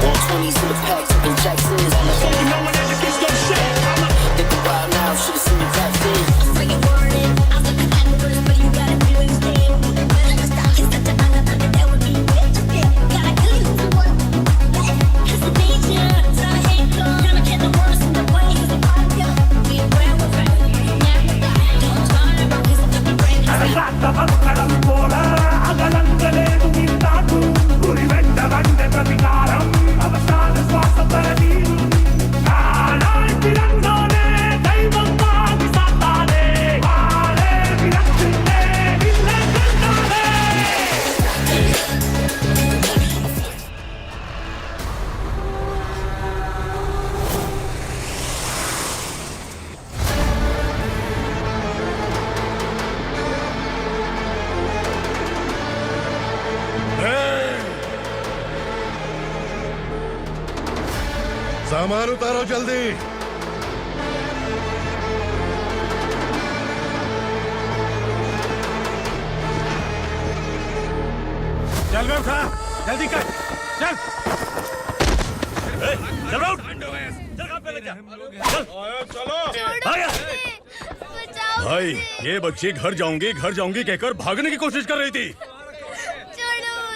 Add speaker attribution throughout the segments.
Speaker 1: 120s in the pack, taking Jacksons. You know when that bitch go shit. Think about now, should've seen me back then.
Speaker 2: सामान उतारो जल्दी।
Speaker 3: चल बे उठा, जल्दी कर, चल। चल उठ, चल कहाँ पे ले जा, चलो।
Speaker 4: भाई ये बच्ची घर जाऊंगी कहकर भागने की कोशिश कर रही थी।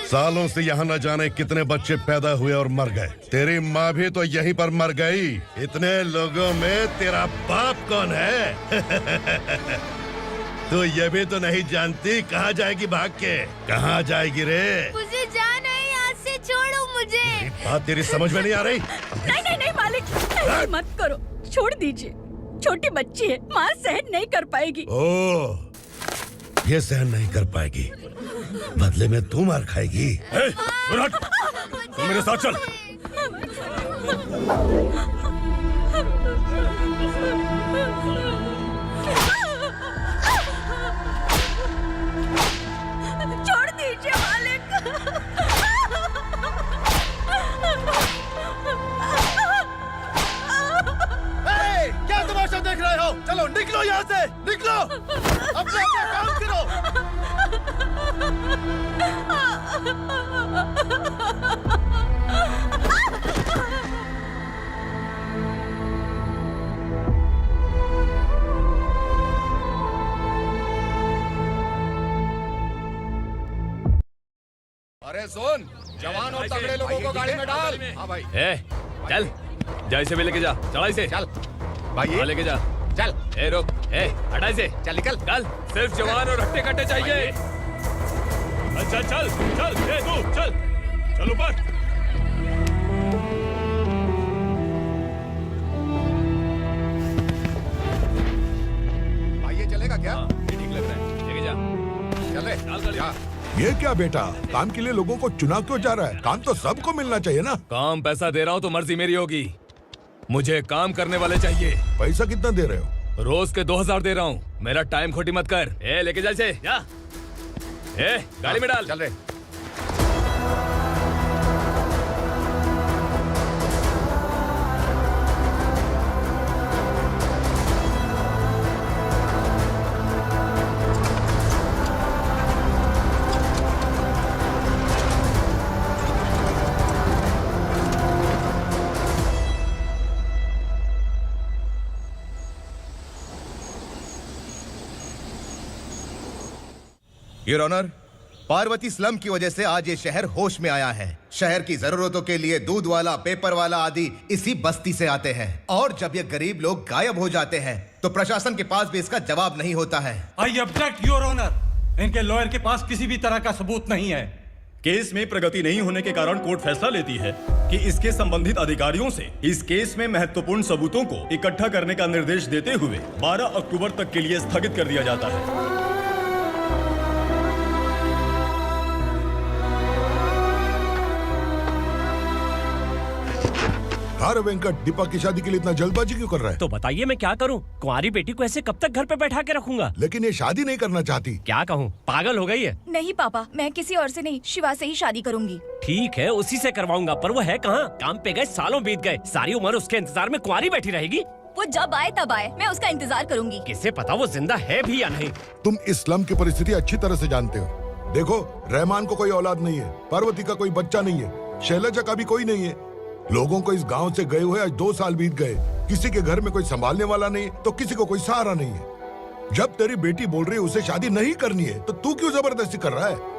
Speaker 2: सालों से यहाँ न जाने कितने बच्चे पैदा हुए और मर गए। तेरी माँ भी तो यहीं पर मर गई। इतने लोगों में तेरा बाप कौन है? तो ये भी तो नहीं जानती कहाँ जाएगी भाग के? कहाँ जाएगी रे?
Speaker 5: मुझे जाना है, यहाँ से छोड़ो मुझे।
Speaker 2: बात तेरी समझ में नहीं आ रही?
Speaker 6: नहीं मालिक, ऐसे मत करो, छोड़ दीजिए। छोटी बच्ची है, माँ सहन नहीं कर पाएगी।
Speaker 2: ओह, ये सहन नहीं कर पाएगी, बदले में तू मार खाएगी।
Speaker 4: तू मेरे साथ चल।
Speaker 6: छोड़ दीजिए मालिक।
Speaker 3: क्या तमाशा देख रहे हो? चलो निकलो यहाँ से, निकलो। अपना काम करो।
Speaker 7: अरे सुन, जवान और तगड़े लोगों को गाड़ी में डाल। हाँ भाई।
Speaker 4: चल, जा इसे भी लेके जा, चला इसे।
Speaker 7: चल भाई,
Speaker 4: लेके जा।
Speaker 7: चल।
Speaker 4: रुक, हटा इसे।
Speaker 7: चल निकल।
Speaker 4: चल, सिर्फ जवान और हट्टे कट्टे चाहिए। अच्छा चल, तू चल ऊपर।
Speaker 7: भाई ये चलेगा क्या?
Speaker 4: ये ठीक लग रहा है, लेके जा।
Speaker 7: चल रे।
Speaker 8: ये क्या बेटा, काम के लिए लोगों को चुना क्यों जा रहा है? काम तो सबको मिलना चाहिए ना।
Speaker 4: काम पैसा दे रहा हूँ तो मर्जी मेरी होगी। मुझे काम करने वाले चाहिए।
Speaker 8: पैसा कितना दे रहे हो?
Speaker 4: रोज के 2000 दे रहा हूँ। मेरा टाइम खोटी मत कर। लेके जा इसे, जा। गाड़ी में डाल।
Speaker 7: चल रे।
Speaker 9: योर ऑनर, पार्वती स्लम की वजह से आज ये शहर होश में आया है। शहर की जरूरतों के लिए दूध वाला, पेपर वाला आदि इसी बस्ती से आते हैं, और जब ये गरीब लोग गायब हो जाते हैं तो प्रशासन के पास भी इसका जवाब नहीं होता है।
Speaker 3: आई ऑब्जेक्ट योर ऑनर, इनके लॉयर के पास किसी भी तरह का सबूत नहीं है।
Speaker 4: केस में प्रगति नहीं होने के कारण कोर्ट फैसला लेती है कि इसके संबंधित अधिकारियों से इस केस में महत्वपूर्ण सबूतों को इकट्ठा करने का निर्देश देते हुए 12 अक्टूबर तक के लिए स्थगित कर दिया जाता है।
Speaker 8: अरे वेंकट, दीपा की शादी के लिए इतना जल्दबाजी क्यों कर रहा है?
Speaker 10: तो बताइए मैं क्या करूं? कुंवारी बेटी को ऐसे कब तक घर पे बैठा के रखूंगा?
Speaker 8: लेकिन ये शादी नहीं करना चाहती।
Speaker 10: क्या कहूं, पागल हो गई है?
Speaker 5: नहीं पापा, मैं किसी और से नहीं, शिवा से ही शादी करूंगी।
Speaker 10: ठीक है, उसी से करवाऊंगा, पर वो है कहाँ? काम पे गए, सालों बीत गए, सारी उम्र उसके इंतजार में कुंवारी बैठी रहेगी।
Speaker 5: वो जब आए तब आए, मैं उसका इंतजार करूंगी।
Speaker 10: किसे पता वो जिंदा है भी या नहीं।
Speaker 8: तुम इस्लाम की परिस्थिति अच्छी तरह से जानते हो। देखो, रहमान को कोई औलाद नहीं है, पार्वती का कोई बच्चा नहीं है, शैलजा का भी कोई नहीं है। लोगों को इस गांव से गए हुए आज 2 साल बीत गए। किसी के घर में कोई संभालने वाला नहीं तो किसी को कोई सहारा नहीं है। जब तेरी बेटी बोल रही है उसे शादी नहीं करनी है तो तू क्यों जबरदस्ती कर रहा है?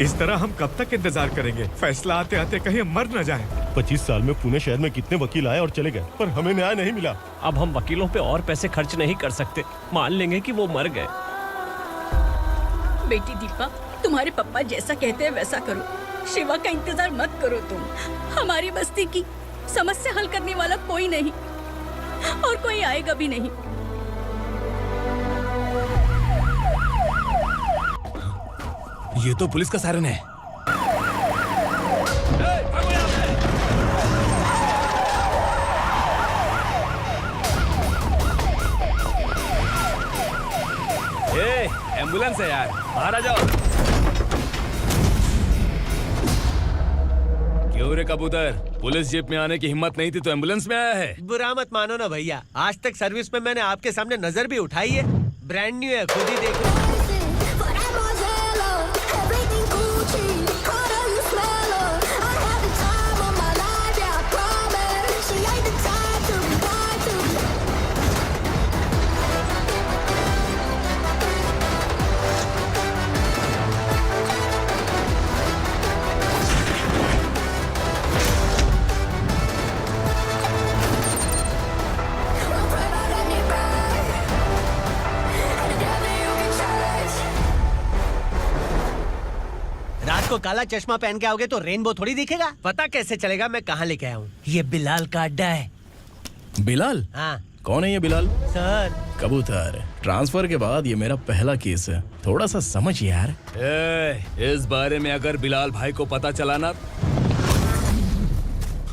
Speaker 11: इस तरह हम कब तक इंतजार करेंगे? फैसला आते आते कहीं हम मर न जाएं।
Speaker 4: 25 साल में पुणे शहर में कितने वकील आए और चले गए, पर हमें न्याय नहीं मिला।
Speaker 10: अब हम वकीलों पे और पैसे खर्च नहीं कर सकते। मान लेंगे कि वो मर गए।
Speaker 6: बेटी दीपा, तुम्हारे पापा जैसा कहते हैं वैसा करो। शिवा का इंतजार मत करो तुम। हमारी बस्ती की समस्या हल करने वाला कोई नहीं और कोई आएगा भी नहीं।
Speaker 3: ये तो पुलिस का सायरन है। एम्बुलेंस है यार, बाहर आ जाओ। क्यों रे कबूतर, पुलिस जीप में आने की हिम्मत नहीं थी तो एम्बुलेंस में आया है?
Speaker 12: बुरा मत मानो ना भैया, आज तक सर्विस में मैंने आपके सामने नजर भी उठाई है। ब्रांड न्यू है, खुद ही देखो। रात को काला चश्मा पहन के आओगे तो रेनबो थोड़ी दिखेगा। पता कैसे चलेगा मैं कहाँ लेके आया हूँ? ये बिलाल का अड्डा है।
Speaker 3: बिलाल?
Speaker 12: हाँ।
Speaker 3: कौन है ये बिलाल?
Speaker 12: सर
Speaker 3: कबूतर, ट्रांसफर के बाद ये मेरा पहला केस है, थोड़ा सा समझ यार। इस बारे में अगर बिलाल भाई को पता चला ना।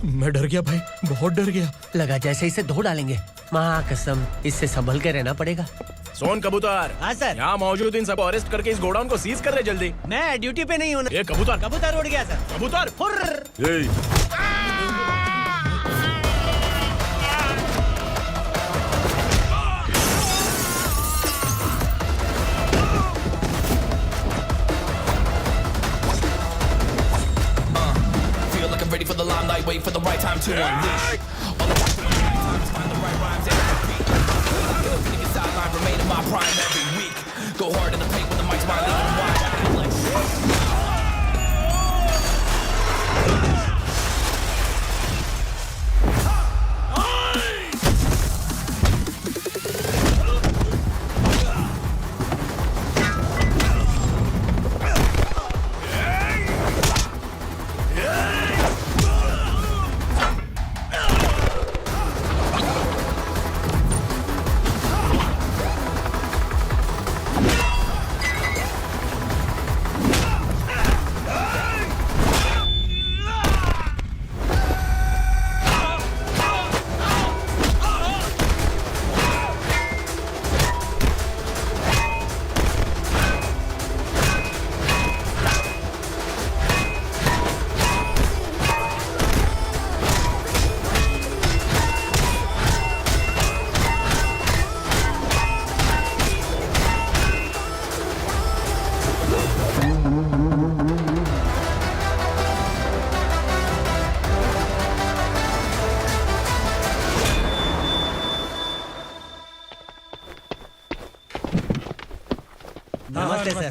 Speaker 3: मैं डर गया भाई, बहुत डर गया।
Speaker 12: लगा जैसे इसे धो डालेंगे। माँ कसम, इससे संभल के रहना पड़ेगा।
Speaker 3: सोन कबूतर।
Speaker 12: हाँ सर।
Speaker 3: यहाँ मौजूद इन सबको अरेस्ट करके इस गोडाउन को सीज कर रहे जल्दी।
Speaker 12: मैं ड्यूटी पे नहीं हूँ।
Speaker 3: ये कबूतर।
Speaker 12: कबूतर उड़ गया सर।
Speaker 3: कबूतर।
Speaker 1: Feel like I'm ready for the limelight, wait for the right time to unleash. All the times find the right rhymes and beat. Feel the sideline, remain in my prime every week. Go hard in the paint when the mic's mine, leave them wide. I feel like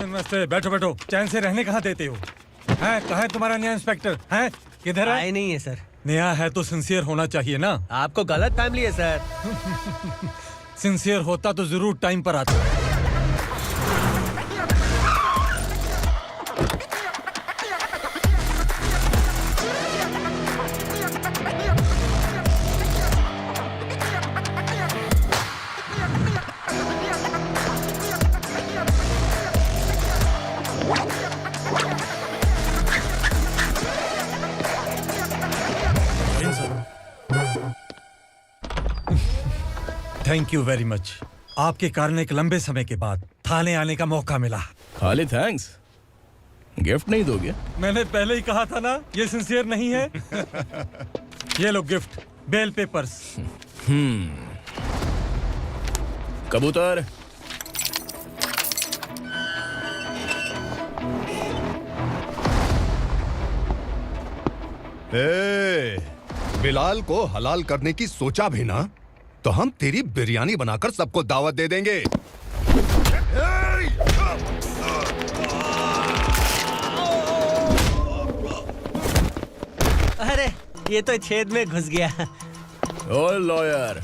Speaker 11: नमस्ते। बैठो बैठो, चैन से रहने कहाँ देते हो? हैं, कहाँ है तुम्हारा नया इंस्पेक्टर? हैं, किधर है?
Speaker 12: आए नहीं है सर।
Speaker 11: नया है तो सिंसियर होना चाहिए ना।
Speaker 12: आपको गलत फैमिली है सर।
Speaker 11: सिंसियर होता तो जरूर टाइम पर आता। Thank you very much. आपके कारण एक लंबे समय के बाद थाने आने का मौका मिला।
Speaker 3: खाली थैंक्स। गिफ्ट नहीं दोगे?
Speaker 11: मैंने पहले ही कहा था ना, ये सिंसियर नहीं है। ये लो गिफ्ट, बेल पेपर्स।
Speaker 3: कबूतर,
Speaker 7: बिलाल को हलाल करने की सोचा भी ना, तो हम तेरी बिरयानी बनाकर सबको दावत दे देंगे।
Speaker 12: अरे ये तो छेद में घुस गया।
Speaker 3: ओ लॉयर,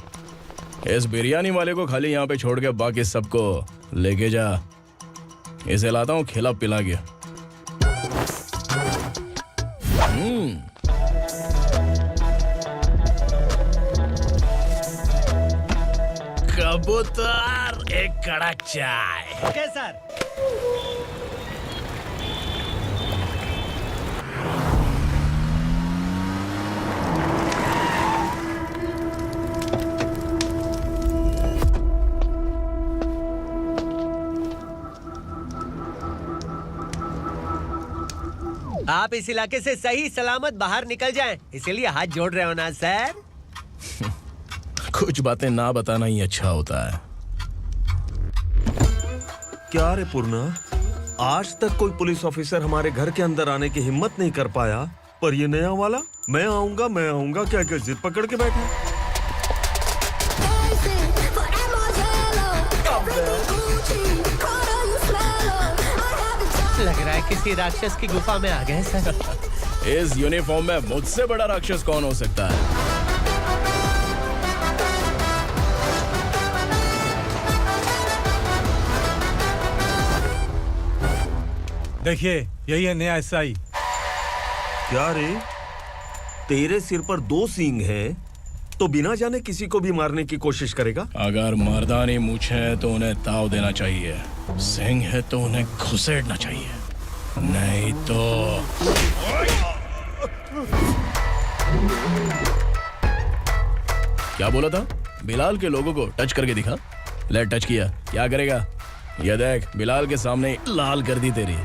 Speaker 3: इस बिरयानी वाले को खाली यहाँ पे छोड़ के बाकी सबको लेके जा। इसे लाता हूँ खिला पिला के। कबूतर, एक कड़क चाय।
Speaker 12: Okay sir. आप इस इलाके से सही सलामत बाहर निकल जाएं, इसीलिए हाथ जोड़ रहे हो ना सर।
Speaker 3: कुछ बातें ना बताना ही अच्छा होता है।
Speaker 13: क्या रे पूर्णा, आज तक कोई पुलिस ऑफिसर हमारे घर के अंदर आने की हिम्मत नहीं कर पाया, पर ये नया वाला मैं आऊंगा क्या क्या जिद पकड़ के बैठा।
Speaker 12: लग रहा है किसी राक्षस की गुफा में आ गए सर।
Speaker 3: इस यूनिफॉर्म में मुझसे बड़ा राक्षस कौन हो सकता है?
Speaker 11: देखिए, यही है नया एसआई।
Speaker 13: क्या रे, तेरे सिर पर 2 सींग हैं, तो बिना जाने किसी को भी मारने की कोशिश करेगा?
Speaker 3: अगर मर्दानी मूंछ है तो उन्हें ताव देना चाहिए, सिंह है तो उन्हें घुसेड़ना चाहिए, नहीं तो। क्या बोला था? बिलाल के लोगों को टच करके दिखा। ले टच किया, क्या करेगा? ये देख, बिलाल के सामने लाल कर दी तेरी।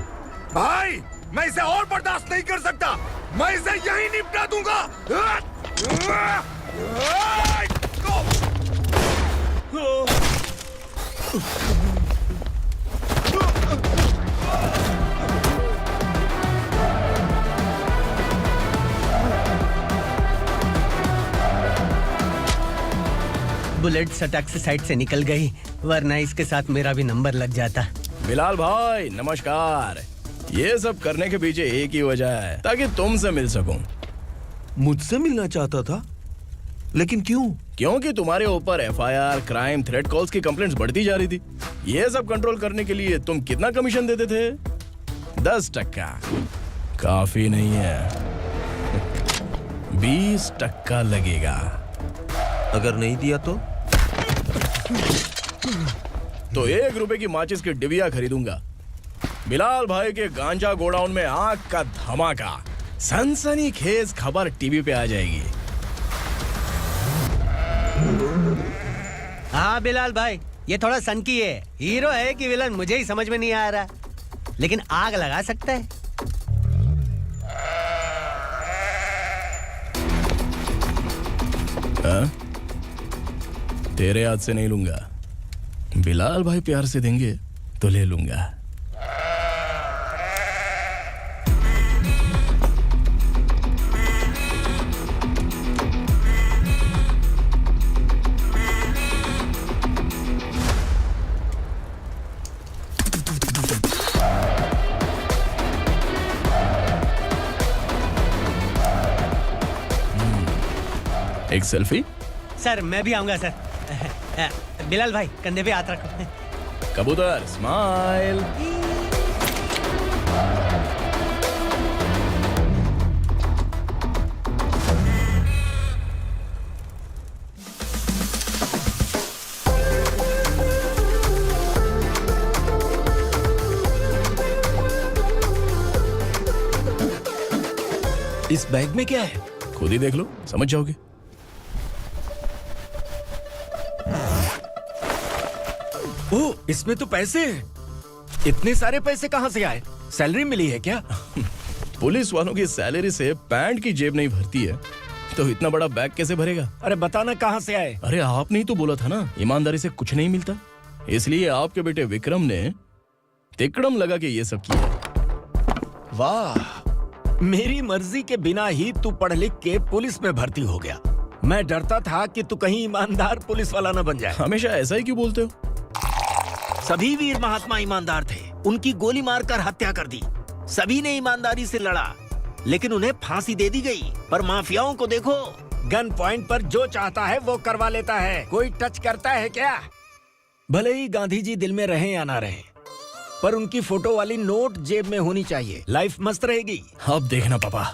Speaker 7: भाई, मैं इसे और बर्दाश्त नहीं कर सकता, मैं इसे यहीं निपटा दूंगा।
Speaker 12: बुलेट सटक से साइड से निकल गई, वरना इसके साथ मेरा भी नंबर लग जाता।
Speaker 3: बिलाल भाई नमस्कार। ये सब करने के पीछे एक ही वजह है, ताकि तुमसे मिल सकूं।
Speaker 13: मुझसे मिलना चाहता था, लेकिन क्यों?
Speaker 3: क्योंकि तुम्हारे ऊपर एफआईआर, क्राइम, थ्रेट कॉल्स की कंप्लेंट्स बढ़ती जा रही थी। ये सब कंट्रोल करने के लिए तुम कितना कमीशन देते थे? 10%। काफी नहीं है, 20% लगेगा।
Speaker 13: अगर नहीं दिया
Speaker 3: तो 1 रुपए की माचिस की डिबिया खरीदूंगा। बिलाल भाई के गांजा गोडाउन में आग का धमाका, सनसनीखेज खबर टीवी पे आ जाएगी।
Speaker 12: हाँ बिलाल भाई, ये थोड़ा सनकी है। हीरो है कि विलन मुझे ही समझ में नहीं आ रहा, लेकिन आग लगा सकता है।
Speaker 3: तेरे हाथ से नहीं लूंगा, बिलाल भाई प्यार से देंगे तो ले लूंगा। एक सेल्फी?
Speaker 12: सर मैं भी आऊंगा सर। बिलाल भाई कंधे पे हाथ रखो।
Speaker 3: कबूतर स्माइल।
Speaker 13: इस बैग में क्या है?
Speaker 3: खुद ही देख लो, समझ जाओगे।
Speaker 13: ओह, इसमें तो पैसे हैं। इतने सारे पैसे कहां से आए?
Speaker 12: सैलरी मिली है क्या?
Speaker 3: पुलिस वालों की सैलरी से पैंट की जेब नहीं भरती है तो इतना बड़ा बैग कैसे भरेगा?
Speaker 12: अरे बताना कहाँ से आए?
Speaker 3: अरे आपने ही तो बोला था ना ईमानदारी से कुछ नहीं मिलता, इसलिए आपके बेटे विक्रम ने तिकड़म लगा के ये सब किया।
Speaker 12: वाह, मेरी मर्जी के बिना ही तू पढ़ लिख के पुलिस में भर्ती हो गया। मैं डरता था कि तू कहीं ईमानदार पुलिस वाला न बन जाए।
Speaker 3: हमेशा ऐसा ही क्यों बोलते हो?
Speaker 12: सभी वीर महात्मा ईमानदार थे, उनकी गोली मारकर हत्या कर दी। सभी ने ईमानदारी से लड़ा, लेकिन उन्हें फांसी दे दी गई। पर माफियाओं को देखो, गन पॉइंट पर जो चाहता है वो करवा लेता है। कोई टच करता है क्या? भले ही गांधी जी दिल में रहे या ना रहे, पर उनकी फोटो वाली नोट जेब में होनी चाहिए। लाइफ मस्त रहेगी।
Speaker 3: अब देखना पापा,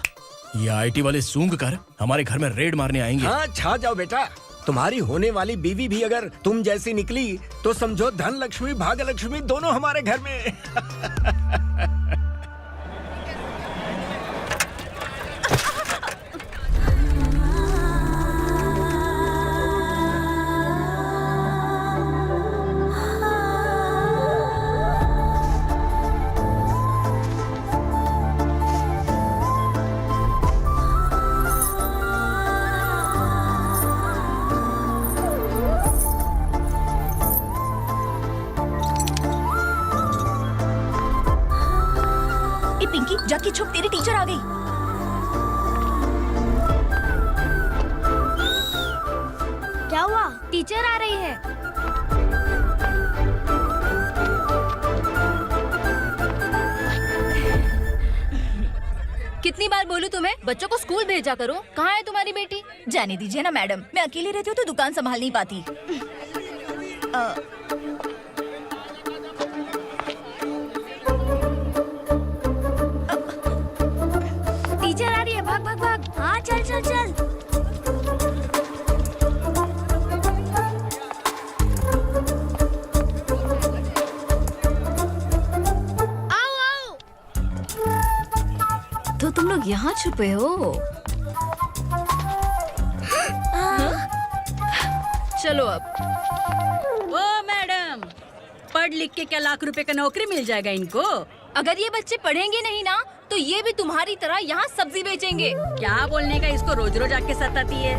Speaker 3: ये आईटी वाले सूंघ कर हमारे घर में रेड मारने आएंगे।
Speaker 12: हाँ, छा जाओ बेटा। तुम्हारी होने वाली बीवी भी अगर तुम जैसी निकली तो समझो धन लक्ष्मी भाग्य लक्ष्मी दोनों हमारे घर में।
Speaker 5: पिंकी, जाके छुप, तेरी टीचर आ गई।
Speaker 14: क्या हुआ? टीचर आ रही है।
Speaker 5: कितनी बार बोलूं तुम्हें, बच्चों को स्कूल भेजा करो। कहाँ है तुम्हारी बेटी? जाने दीजिए ना मैडम, मैं अकेली रहती हूँ तो दुकान संभाल नहीं पाती।
Speaker 14: टीचर आ रही है, भाग भाग भाग। हाँ चल चल चल। आओ आओ।
Speaker 5: तो तुम लोग यहाँ छुपे हो? चलो अब।
Speaker 6: ओ मैडम, पढ़ लिख के क्या लाख रुपए का नौकरी मिल जाएगा इनको?
Speaker 5: अगर ये बच्चे पढ़ेंगे नहीं ना तो ये भी तुम्हारी तरह यहाँ सब्जी बेचेंगे।
Speaker 6: क्या बोलने का, इसको रोज रोज आके सताती है।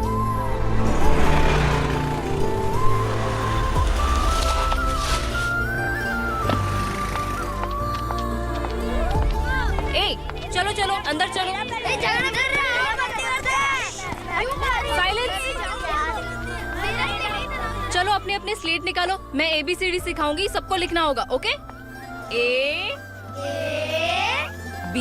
Speaker 5: ए, चलो चलो अंदर चलो। साइलेंस। चलो अपने अपने स्लेट निकालो, मैं ABCD सिखाऊंगी, सबको लिखना होगा। ओके? A B।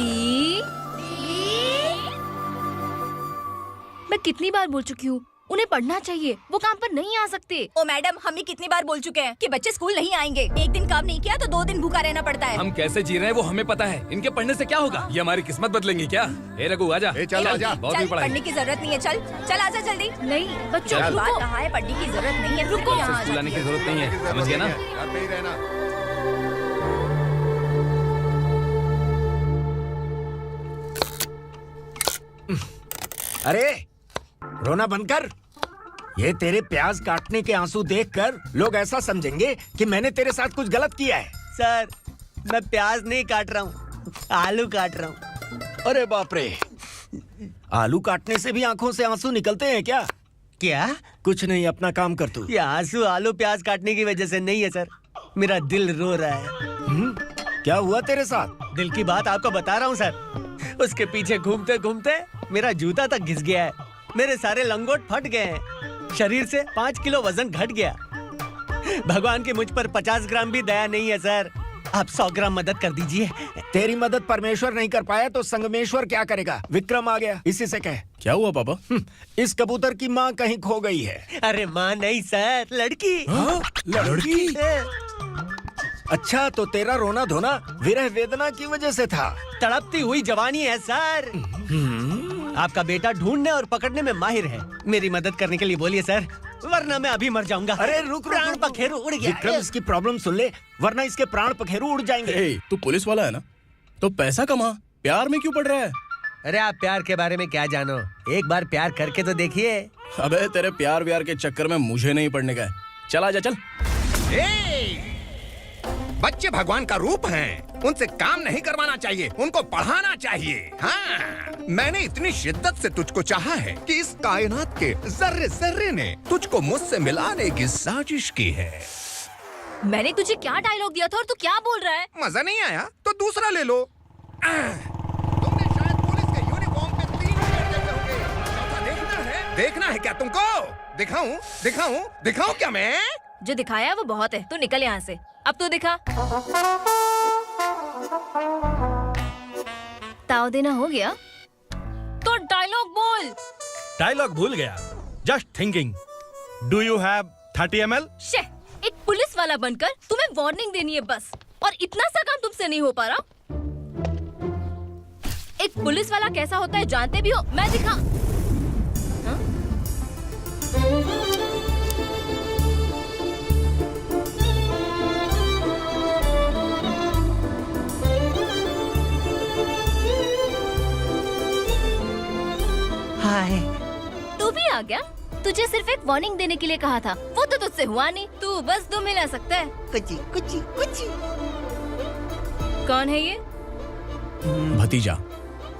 Speaker 5: मैं कितनी बार बोल चुकी हूँ, उन्हें पढ़ना चाहिए, वो काम पर नहीं आ सकते। ओ मैडम, हम भी कितनी बार बोल चुके हैं कि बच्चे स्कूल नहीं आएंगे। एक दिन काम नहीं किया तो 2 दिन भूखा रहना पड़ता है।
Speaker 15: हम कैसे जी रहे हैं वो हमें पता है, इनके पढ़ने से क्या होगा? ये हमारी किस्मत बदलेंगी क्या? ए रघु आजा।
Speaker 7: चल आजा।
Speaker 15: बहुत भी पढ़ाई।
Speaker 5: पढ़ने की जरूरत नहीं है, चल आजा जल्दी। नहीं बच्चों, बात कहा है, पढ़ने की जरूरत नहीं है। रुको, यहाँ
Speaker 15: स्कूल आने की जरूरत नहीं है, समझ गया ना?
Speaker 7: घर पे ही रहना।
Speaker 12: अरे रोना बंद कर। ये तेरे प्याज काटने के आंसू देखकर लोग ऐसा समझेंगे कि मैंने तेरे साथ कुछ गलत किया है। सर, मैं प्याज नहीं काट रहा हूँ, आलू काट रहा हूँ। अरे बाप रे, आलू काटने से भी आंखों से आंसू निकलते हैं क्या? क्या? कुछ नहीं, अपना काम कर तू। ये आंसू आलू प्याज काटने की वजह से नहीं है सर, मेरा दिल रो रहा है। क्या हुआ तेरे साथ? दिल की बात आपको बता रहा हूँ सर। उसके पीछे घूमते घूमते मेरा जूता तक घिस गया है, मेरे सारे लंगोट फट गए हैं, शरीर से 5 किलो वजन घट गया। भगवान की मुझ पर 50 ग्राम भी दया नहीं है सर, आप 100 ग्राम मदद कर दीजिए। तेरी मदद परमेश्वर नहीं कर पाया तो संगमेश्वर क्या करेगा? विक्रम आ गया, इसी से कह।
Speaker 3: क्या हुआ पापा?
Speaker 12: इस कबूतर की माँ कहीं खो गई है। अरे माँ नहीं सर, लड़की। लड़की? अच्छा, तो तेरा रोना धोना विरह वेदना की वजह से था। तड़पती हुई जवानी है सर। आपका बेटा ढूंढने और पकड़ने में माहिर है, मेरी मदद करने के लिए बोलिए सर, वरना मैं अभी मर जाऊंगा। अरे रुक, प्राण पखेरु उड़ गया। विक्रम, इसकी प्रॉब्लम सुन ले, वरना इसके प्राण पखेरु उड़ जाएंगे।
Speaker 3: तू पुलिस वाला है ना, तो पैसा कमा, प्यार में क्यों पड़ रहा है?
Speaker 12: अरे आप प्यार के बारे में क्या जानो, एक बार प्यार करके तो देखिए।
Speaker 3: अबे तेरे प्यार व्यार के चक्कर में मुझे नहीं पड़ने का है, चल आजा चल।
Speaker 7: बच्चे भगवान का रूप हैं। उनसे काम नहीं करवाना चाहिए, उनको पढ़ाना चाहिए। हाँ, मैंने इतनी शिद्दत से तुझको चाहा है कि इस कायनात के जर्रे जर्रे ने तुझको मुझसे मिलाने की साजिश की है।
Speaker 5: मैंने तुझे क्या डायलॉग दिया था और तू क्या बोल रहा है?
Speaker 7: मजा नहीं आया तो दूसरा ले लो। तुमने शायद पुलिस के यूनिफॉर्म पे 3 शेर देखे होंगे। चौथा देखना है क्या तुमको? दिखाऊं क्या मैं?
Speaker 5: जो दिखाया है वो बहुत है, तू निकल यहाँ से। अब तू दिखा। ताव देना हो गया तो डायलॉग बोल।
Speaker 11: डायलॉग भूल गया। Just thinking. Do you have 30 ml?
Speaker 5: शे, एक पुलिस वाला बनकर तुम्हें वार्निंग देनी है बस, और इतना सा काम तुमसे नहीं हो पा रहा। एक पुलिस वाला कैसा होता है जानते भी हो? मैं दिखा। हाँ?
Speaker 12: हाय।
Speaker 5: तू भी आ गया? तुझे सिर्फ एक वार्निंग देने के लिए कहा था, वो तो तुझसे हुआ नहीं। तू बस 2 मिला सकता है। कुछ। कौन है ये?
Speaker 3: भतीजा।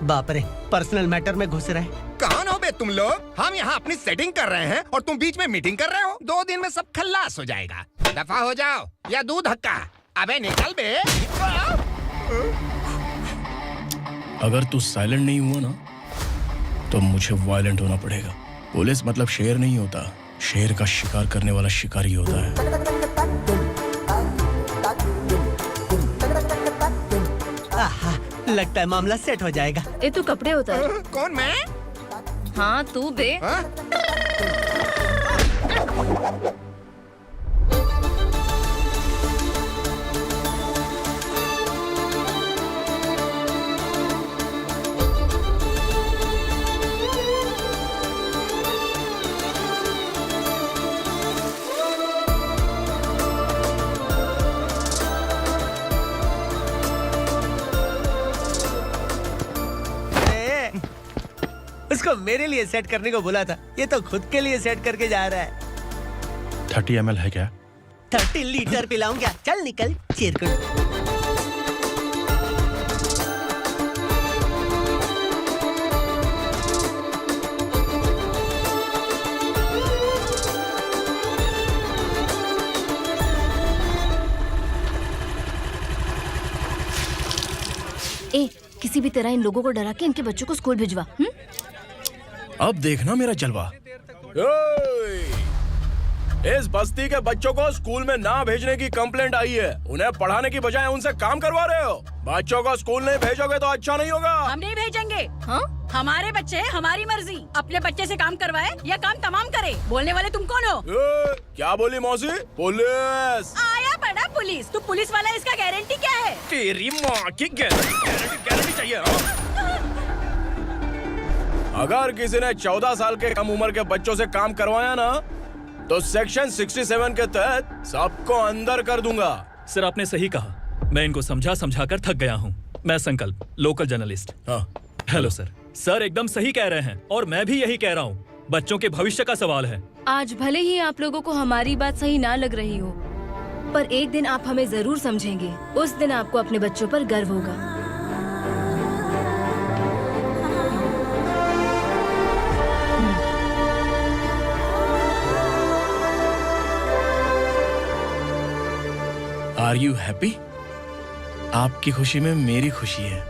Speaker 12: बाप रे, पर्सनल मैटर में घुस रहे।
Speaker 7: कौन हो बे तुम लोग? हम यहाँ अपनी सेटिंग कर रहे हैं और तुम बीच में मीटिंग कर रहे हो। 2 दिन में सब खल्लास हो जाएगा। दफा हो जाओ या दूध हक्का। अबे निकल बे।
Speaker 3: अगर तू साइलेंट नहीं हुआ ना तो मुझे वायलेंट होना पड़ेगा। पुलिस मतलब शेर नहीं होता, शेर का शिकार करने वाला शिकारी होता है।
Speaker 12: आहा, लगता है मामला सेट हो जाएगा।
Speaker 5: ये तू कपड़े उतार।
Speaker 7: कौन मैं?
Speaker 5: हाँ तू बे।
Speaker 12: उसको मेरे लिए सेट करने को बोला था, ये तो खुद के लिए सेट करके जा रहा है।
Speaker 3: 30 ml है क्या?
Speaker 12: 30 लीटर पिलाऊं क्या? चल निकल चिरकुट।
Speaker 5: ए, किसी भी तरह इन लोगों को डरा के इनके बच्चों को स्कूल भिजवा।
Speaker 3: अब देखना मेरा जलवा। इस बस्ती के बच्चों को स्कूल में ना भेजने की कंप्लेंट आई है। उन्हें पढ़ाने की बजाय उनसे काम करवा रहे हो। बच्चों को स्कूल नहीं भेजोगे तो अच्छा नहीं होगा।
Speaker 6: हम नहीं भेजेंगे।
Speaker 5: हाँ?
Speaker 6: हमारे बच्चे हैं, हमारी मर्जी। अपने बच्चे से काम करवाए या काम तमाम करे। बोलने वाले तुम कौन हो?
Speaker 3: क्या बोली मौसी? पुलिस
Speaker 6: आया बड़ा पुलिस। तू पुलिस वाला, इसका गारंटी क्या है?
Speaker 3: तेरी माँ की गारंटी चाहिए। अगर किसी ने 14 साल के कम उम्र के बच्चों से काम करवाया ना तो सेक्शन 67 के तहत सबको अंदर कर दूंगा।
Speaker 11: सर आपने सही कहा। मैं इनको समझा कर थक गया हूँ। मैं संकल्प, लोकल जर्नलिस्ट।
Speaker 3: हाँ।
Speaker 11: Hello sir. सर एकदम सही कह रहे हैं और मैं भी यही कह रहा हूँ। बच्चों के भविष्य का सवाल है।
Speaker 5: आज भले ही आप लोगों को हमारी बात सही ना लग रही हो, पर एक दिन आप हमें जरूर समझेंगे। उस दिन आपको अपने बच्चों पर गर्व होगा।
Speaker 3: Are you happy? आपकी खुशी में मेरी खुशी है।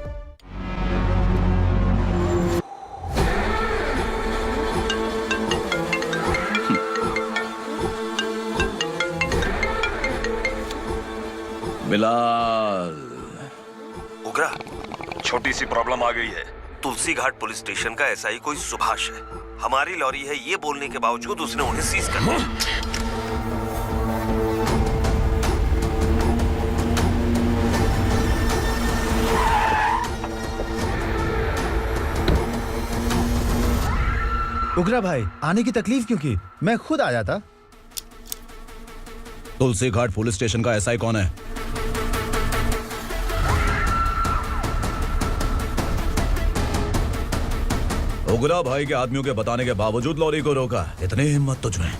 Speaker 13: बिलाल। उगरा, छोटी सी प्रॉब्लम आ गई है। तुलसी घाट पुलिस स्टेशन का एसआई कोई सुभाष है। हमारी लॉरी है ये बोलने के बावजूद उसने उन्हें सीज कर दिया।
Speaker 9: उगरा भाई, आने की तकलीफ क्यों की? मैं खुद आ जाता।
Speaker 16: तुलसी घाट पुलिस स्टेशन का एसआई कौन है? उगरा भाई के आदमियों के बताने के बावजूद लॉरी को रोका। इतनी हिम्मत तुझमें?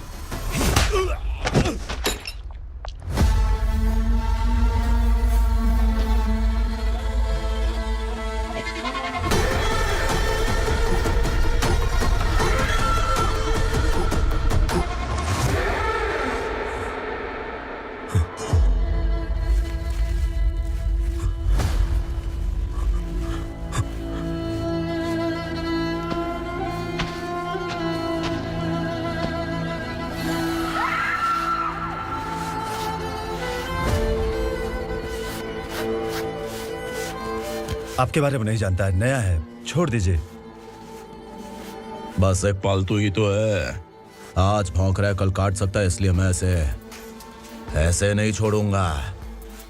Speaker 16: आपके बारे में नहीं जानता है, नया है, छोड़ दीजिए। बस एक पालतू ही तो है। आज भौंक रहा है, कल काट सकता है, इसलिए मैं ऐसे नहीं छोड़ूंगा।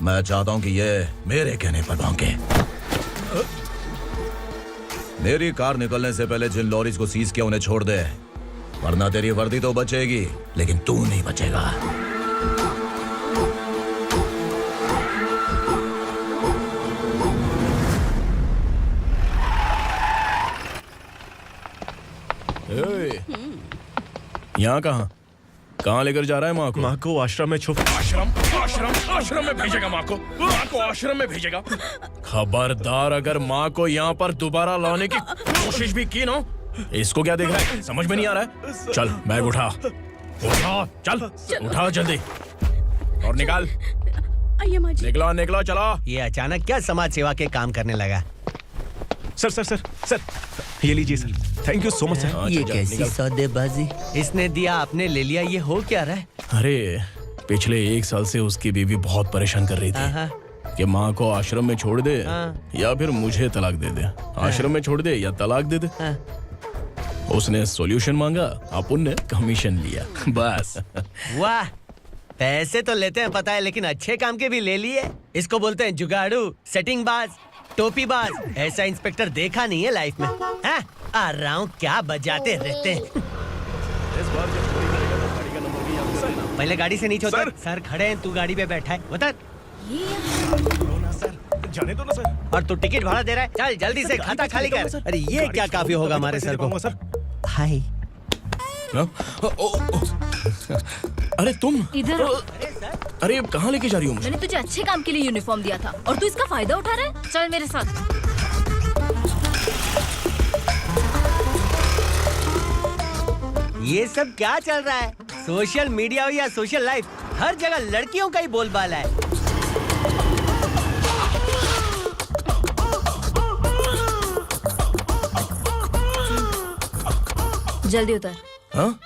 Speaker 16: मैं चाहता हूं कि ये मेरे कहने पर भौंके। मेरी कार निकलने से पहले जिन लॉरीज को सीज किया उन्हें छोड़ दे, वरना तेरी वर्दी तो बचेगी लेकिन तू नहीं बचेगा।
Speaker 3: यहाँ कहाँ लेकर जा रहा है माँ को?
Speaker 11: माँ को आश्रम में छुप।
Speaker 3: आश्रम में भेजेगा माँ को आश्रम में भेजेगा। खबरदार, अगर माँ को यहाँ पर दोबारा लाने की कोशिश भी की ना, इसको क्या देख रहा है, समझ में नहीं आ रहा है? चल बैग उठा, चल उठा जल्दी और निकाल। निकला चला।
Speaker 12: ये अचानक क्या समाज सेवा के काम करने लगा?
Speaker 11: सर, ये लीजिए sir, thank you so much sir.
Speaker 12: ये कैसी सौदेबाजी? इसने दिया, आपने ले लिया, ये हो क्या रहा है?
Speaker 3: अरे पिछले 1 साल से उसकी बीवी बहुत परेशान कर रही थी कि माँ को आश्रम में छोड़ दे या फिर मुझे तलाक दे दे। आश्रम में छोड़ दे या तलाक दे दे। उसने सॉल्यूशन मांगा, अपन ने कमीशन लिया, बस।
Speaker 12: वाह, पैसे तो लेते हैं पता है, लेकिन अच्छे काम के भी ले लिए। इसको बोलते हैं जुगाड़ू, सेटिंग बाज, टोपी बाज। ऐसा इंस्पेक्टर देखा नहीं है लाइफ में। हाँ? आ रहा हूँ, क्या बजाते रहते हैं। पहले गाड़ी से नीचे उतर। सर खड़े हैं, तू गाड़ी पे बैठा है, उतर।
Speaker 11: जाने दो ना सर।
Speaker 12: और तू टिकट भाड़ा दे रहा है, चल जल्दी से खाता खाली कर। अरे ये क्या काफी होगा हमारे सर को। हाय।
Speaker 3: अरे तुम
Speaker 5: इधर।
Speaker 3: अरे अब कहाँ लेके जा रही हो मुझे?
Speaker 5: मैंने तुझे अच्छे काम के लिए यूनिफॉर्म दिया था और तू इसका फायदा उठा रहा है। चल मेरे साथ।
Speaker 12: ये सब क्या चल रहा है? सोशल मीडिया हो या सोशल लाइफ, हर जगह लड़कियों का ही बोलबाला है।
Speaker 5: जल्दी उतर।
Speaker 3: हाँ?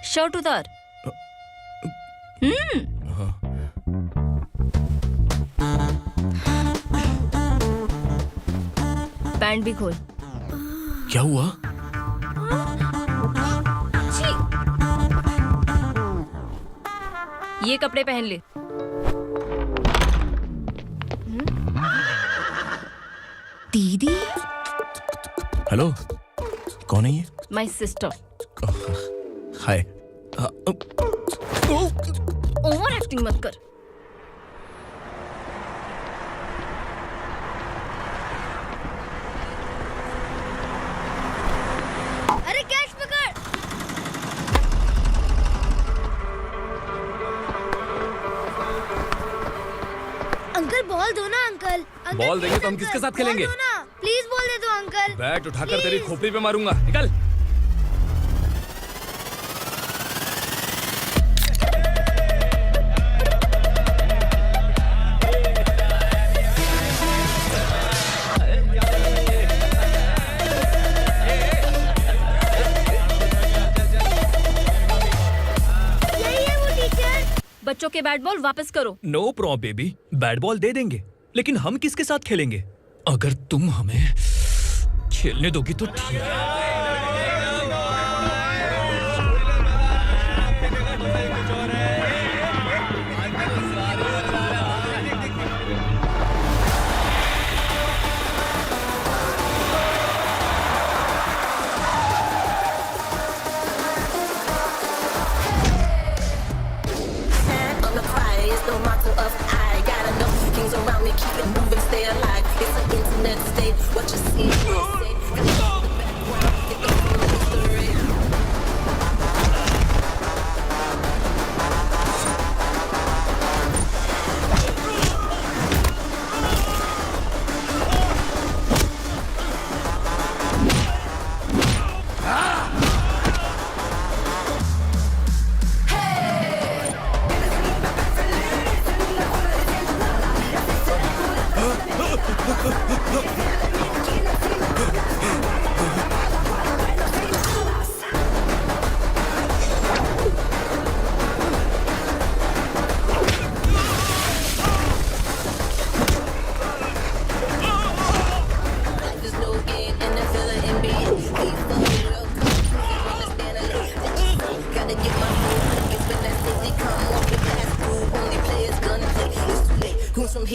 Speaker 5: शर्ट उतार। पैंट भी खोल।
Speaker 3: क्या हुआ?
Speaker 5: ये कपड़े पहन ले। दीदी।
Speaker 3: हेलो, कौन है ये?
Speaker 5: My sister.
Speaker 3: Hi.
Speaker 5: Over acting मत कर। अरे कैच पकड़।
Speaker 14: अंकल बॉल दो ना अंकल।
Speaker 15: बॉल देंगे तो हम किसके साथ खेलेंगे?
Speaker 14: प्लीज बॉल दे दो अंकल।
Speaker 15: बैट उठाकर तेरी खोपड़ी पे मारूंगा, निकल।
Speaker 5: बच्चों के बैट बॉल वापस करो।
Speaker 15: No problem baby, bat ball दे देंगे, लेकिन हम किसके साथ खेलेंगे? अगर तुम हमें खेलने दोगी तो ठीक है।
Speaker 17: The motto of I got enough things around me, keep it moving, stay alive. It's an internet state. What you see, you say.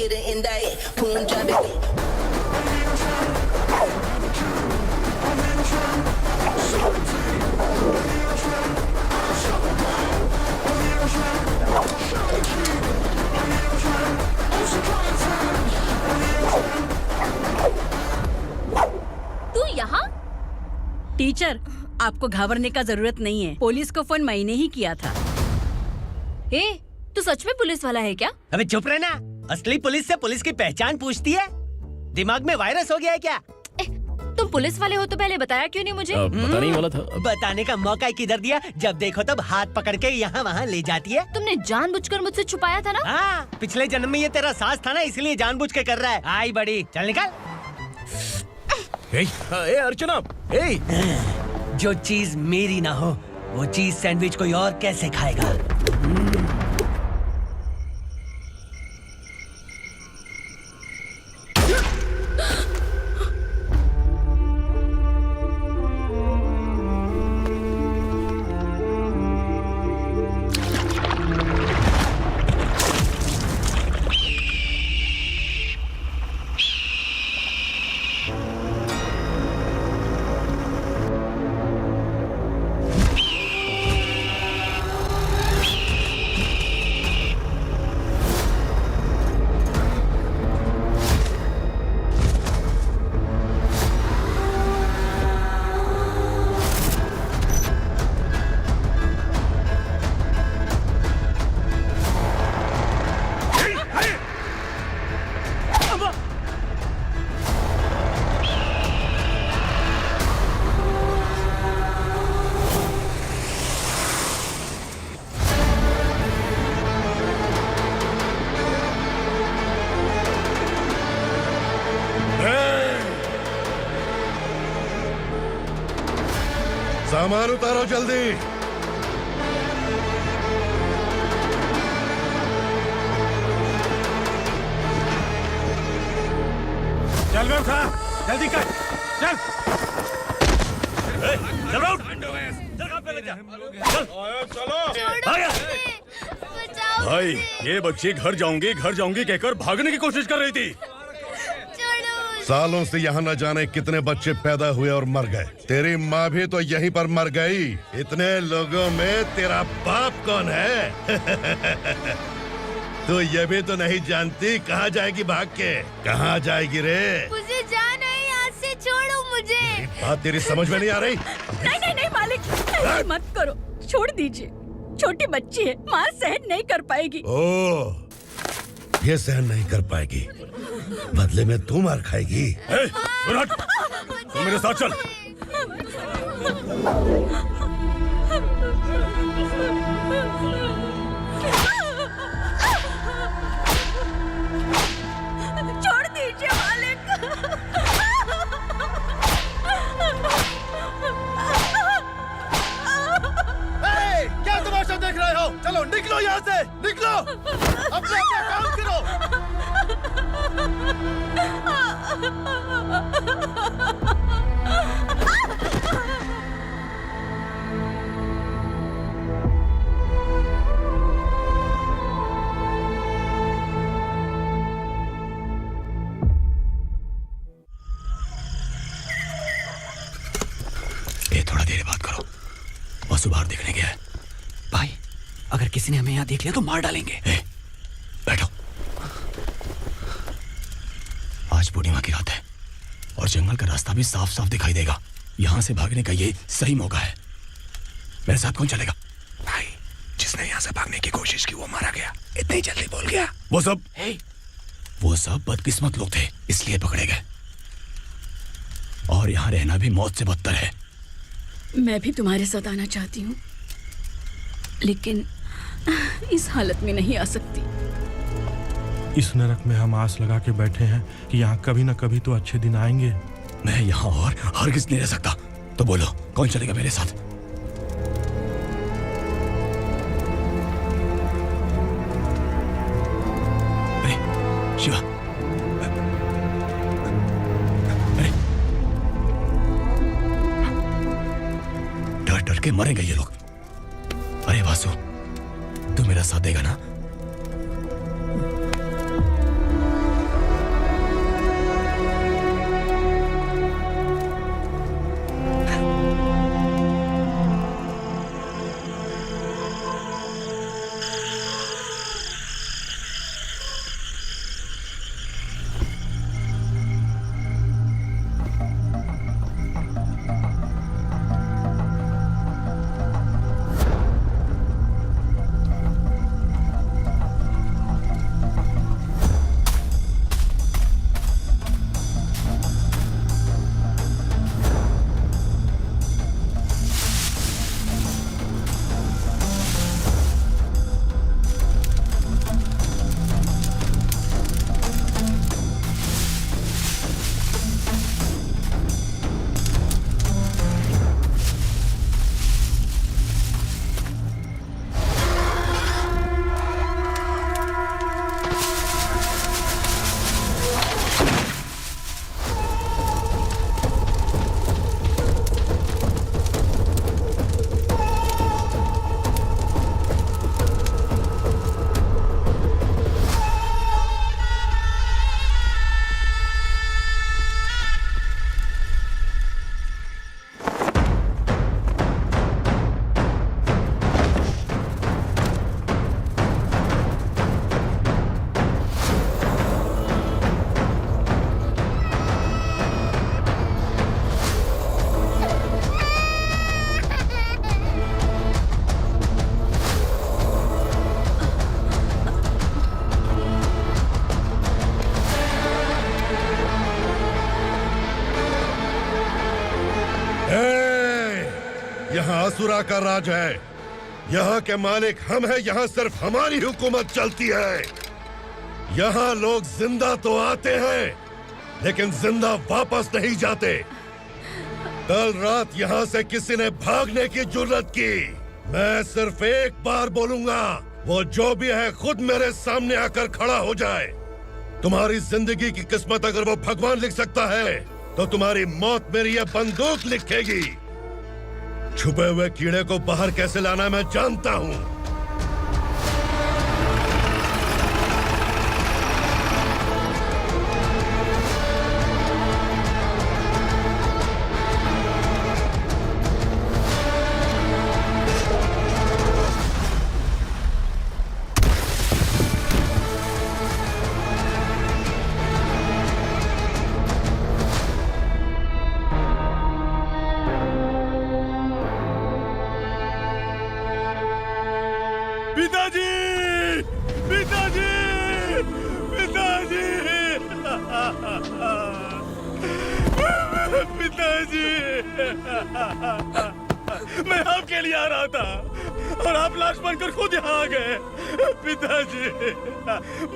Speaker 17: get it in that boom, drop it.
Speaker 5: तू यहाँ?
Speaker 6: टीचर, आपको घबराने का जरूरत नहीं है। Police को phone मैंने ही किया था।
Speaker 5: ए, तू सच में पुलिस वाला है क्या?
Speaker 10: अबे चुप रहना। असली पुलिस से पुलिस की पहचान पूछती है? दिमाग में वायरस हो गया है क्या?
Speaker 5: तुम पुलिस वाले हो तो पहले बताया क्यों नहीं मुझे?
Speaker 3: बताने ही वाला था।
Speaker 10: बताने का मौका किधर दिया? जब देखो तब हाथ पकड़ के यहाँ वहाँ ले जाती है।
Speaker 5: तुमने जानबूझकर मुझसे छुपाया था ना?
Speaker 10: हाँ, पिछले जन्म में ये तेरा सास था ना, इसलिए जानबूझ के कर रहा है। आई बड़ी, चल निकल।
Speaker 3: ए अर्चना, ए!
Speaker 10: जो चीज मेरी ना हो, वो चीज सैंडविच कोई और कैसे खाएगा?
Speaker 2: सामान उतारो जल्दी।
Speaker 11: चल बे उठा, जल्दी कर, चल।
Speaker 3: चल आउट।
Speaker 4: भाई, ये बच्ची घर जाऊंगी कहकर भागने की कोशिश कर रही थी।
Speaker 2: सालों से यहाँ न जाने कितने बच्चे पैदा हुए और मर गए। तेरी माँ भी तो यहीं पर मर गई। इतने लोगों में तेरा बाप कौन है? तो ये भी तो नहीं जानती कहाँ जाएगी भाग के? कहाँ जाएगी रे?
Speaker 5: मुझे जाना है, यहाँ से छोड़ो मुझे।
Speaker 2: बात तेरी समझ में नहीं आ रही?
Speaker 6: नहीं मालिक, ऐसे मत करो, छोड़ दीजिए। छोटी बच्ची है, माँ सहन नहीं कर पाएगी।
Speaker 2: ओह, ये सहन नहीं कर पाएगी, बदले में तू मार खाएगी।
Speaker 4: तू मेरे साथ चल।
Speaker 6: छोड़ दीजिए मालिक।
Speaker 9: क्या तमाशा देख रहे हो? चलो निकलो यहाँ से, निकलो। अपना काम करो।
Speaker 15: ए, थोड़ा देर बात करो। बस बाहर देखने गया है। भाई, अगर किसी ने हमें यहाँ देख लिया तो मार डालेंगे। बैठो। आज पूर्णिमा की रात है और जंगल का रास्ता भी साफ साफ दिखाई देगा। यहाँ से भागने का ये सही मौका है। मेरे साथ कौन चलेगा? भाई, जिसने यहाँ से भागने की कोशिश की वो मारा गया। इतनी जल्दी बोल गया। वो सब बदकिस्मत लोग थे, इसलिए पकड़े गए। और यहाँ रहना भी मौत से बदतर है।
Speaker 6: मैं भी तुम्हारे साथ आना चाहती हूँ, लेकिन इस हालत में नहीं आ सकती।
Speaker 11: इस नरक में हम आस लगा के बैठे हैं कि यहाँ कभी न कभी तो अच्छे दिन आएंगे।
Speaker 15: मैं यहाँ और हरगिज़ नहीं रह सकता। तो बोलो, कौन चलेगा मेरे साथ? अरे शिवा, अरे डर डर के मरेंगे ये लोग। अरे वासु, तू मेरा साथ देगा ना?
Speaker 2: यहाँ असुरा का राज है। यहाँ के मालिक हम हैं, यहाँ सिर्फ हमारी हुकूमत चलती है। यहाँ लोग जिंदा तो आते हैं, लेकिन जिंदा वापस नहीं जाते। कल रात यहाँ से किसी ने भागने की जुर्रत की, मैं सिर्फ एक बार बोलूंगा, वो जो भी है खुद मेरे सामने आकर खड़ा हो जाए। तुम्हारी जिंदगी की किस्मत अगर वो भगवान लिख सकता है, तो तुम्हारी मौत मेरी ये बंदूक लिखेगी। छुपे हुए कीड़े को बाहर कैसे लाना मैं जानता हूँ।
Speaker 4: मैं आपके लिए आ रहा था और आप लाश बनकर खुद यहाँ आ गए। पिताजी,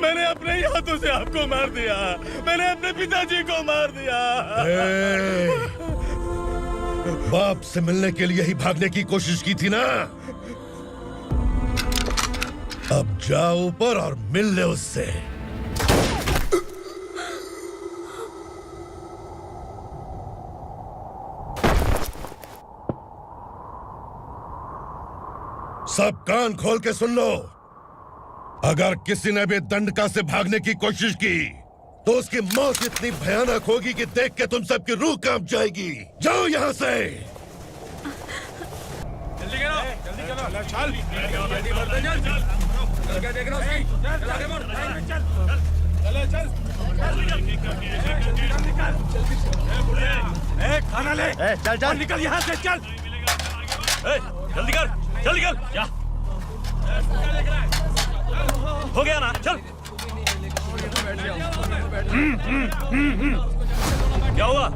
Speaker 4: मैंने अपने ही हाथों से आपको मार दिया। मैंने अपने पिताजी को मार दिया।
Speaker 2: बाप से मिलने के लिए ही भागने की कोशिश की थी ना? अब जाओ ऊपर और मिल ले उससे। सब कान खोल के सुन लो। अगर किसी ने भी दंडका से भागने की कोशिश की, तो उसकी मौत इतनी भयानक होगी कि देख के तुम सबकी रूह कांप जाएगी। जाओ यहाँ से।
Speaker 11: जल्दी करो, जल्दी करो, चल। खाना ले। चल चल, निकल यहाँ से, चल।
Speaker 10: जल्दी कर, जल्दी कर। क्या हो गया ना? चल। क्या हुआ?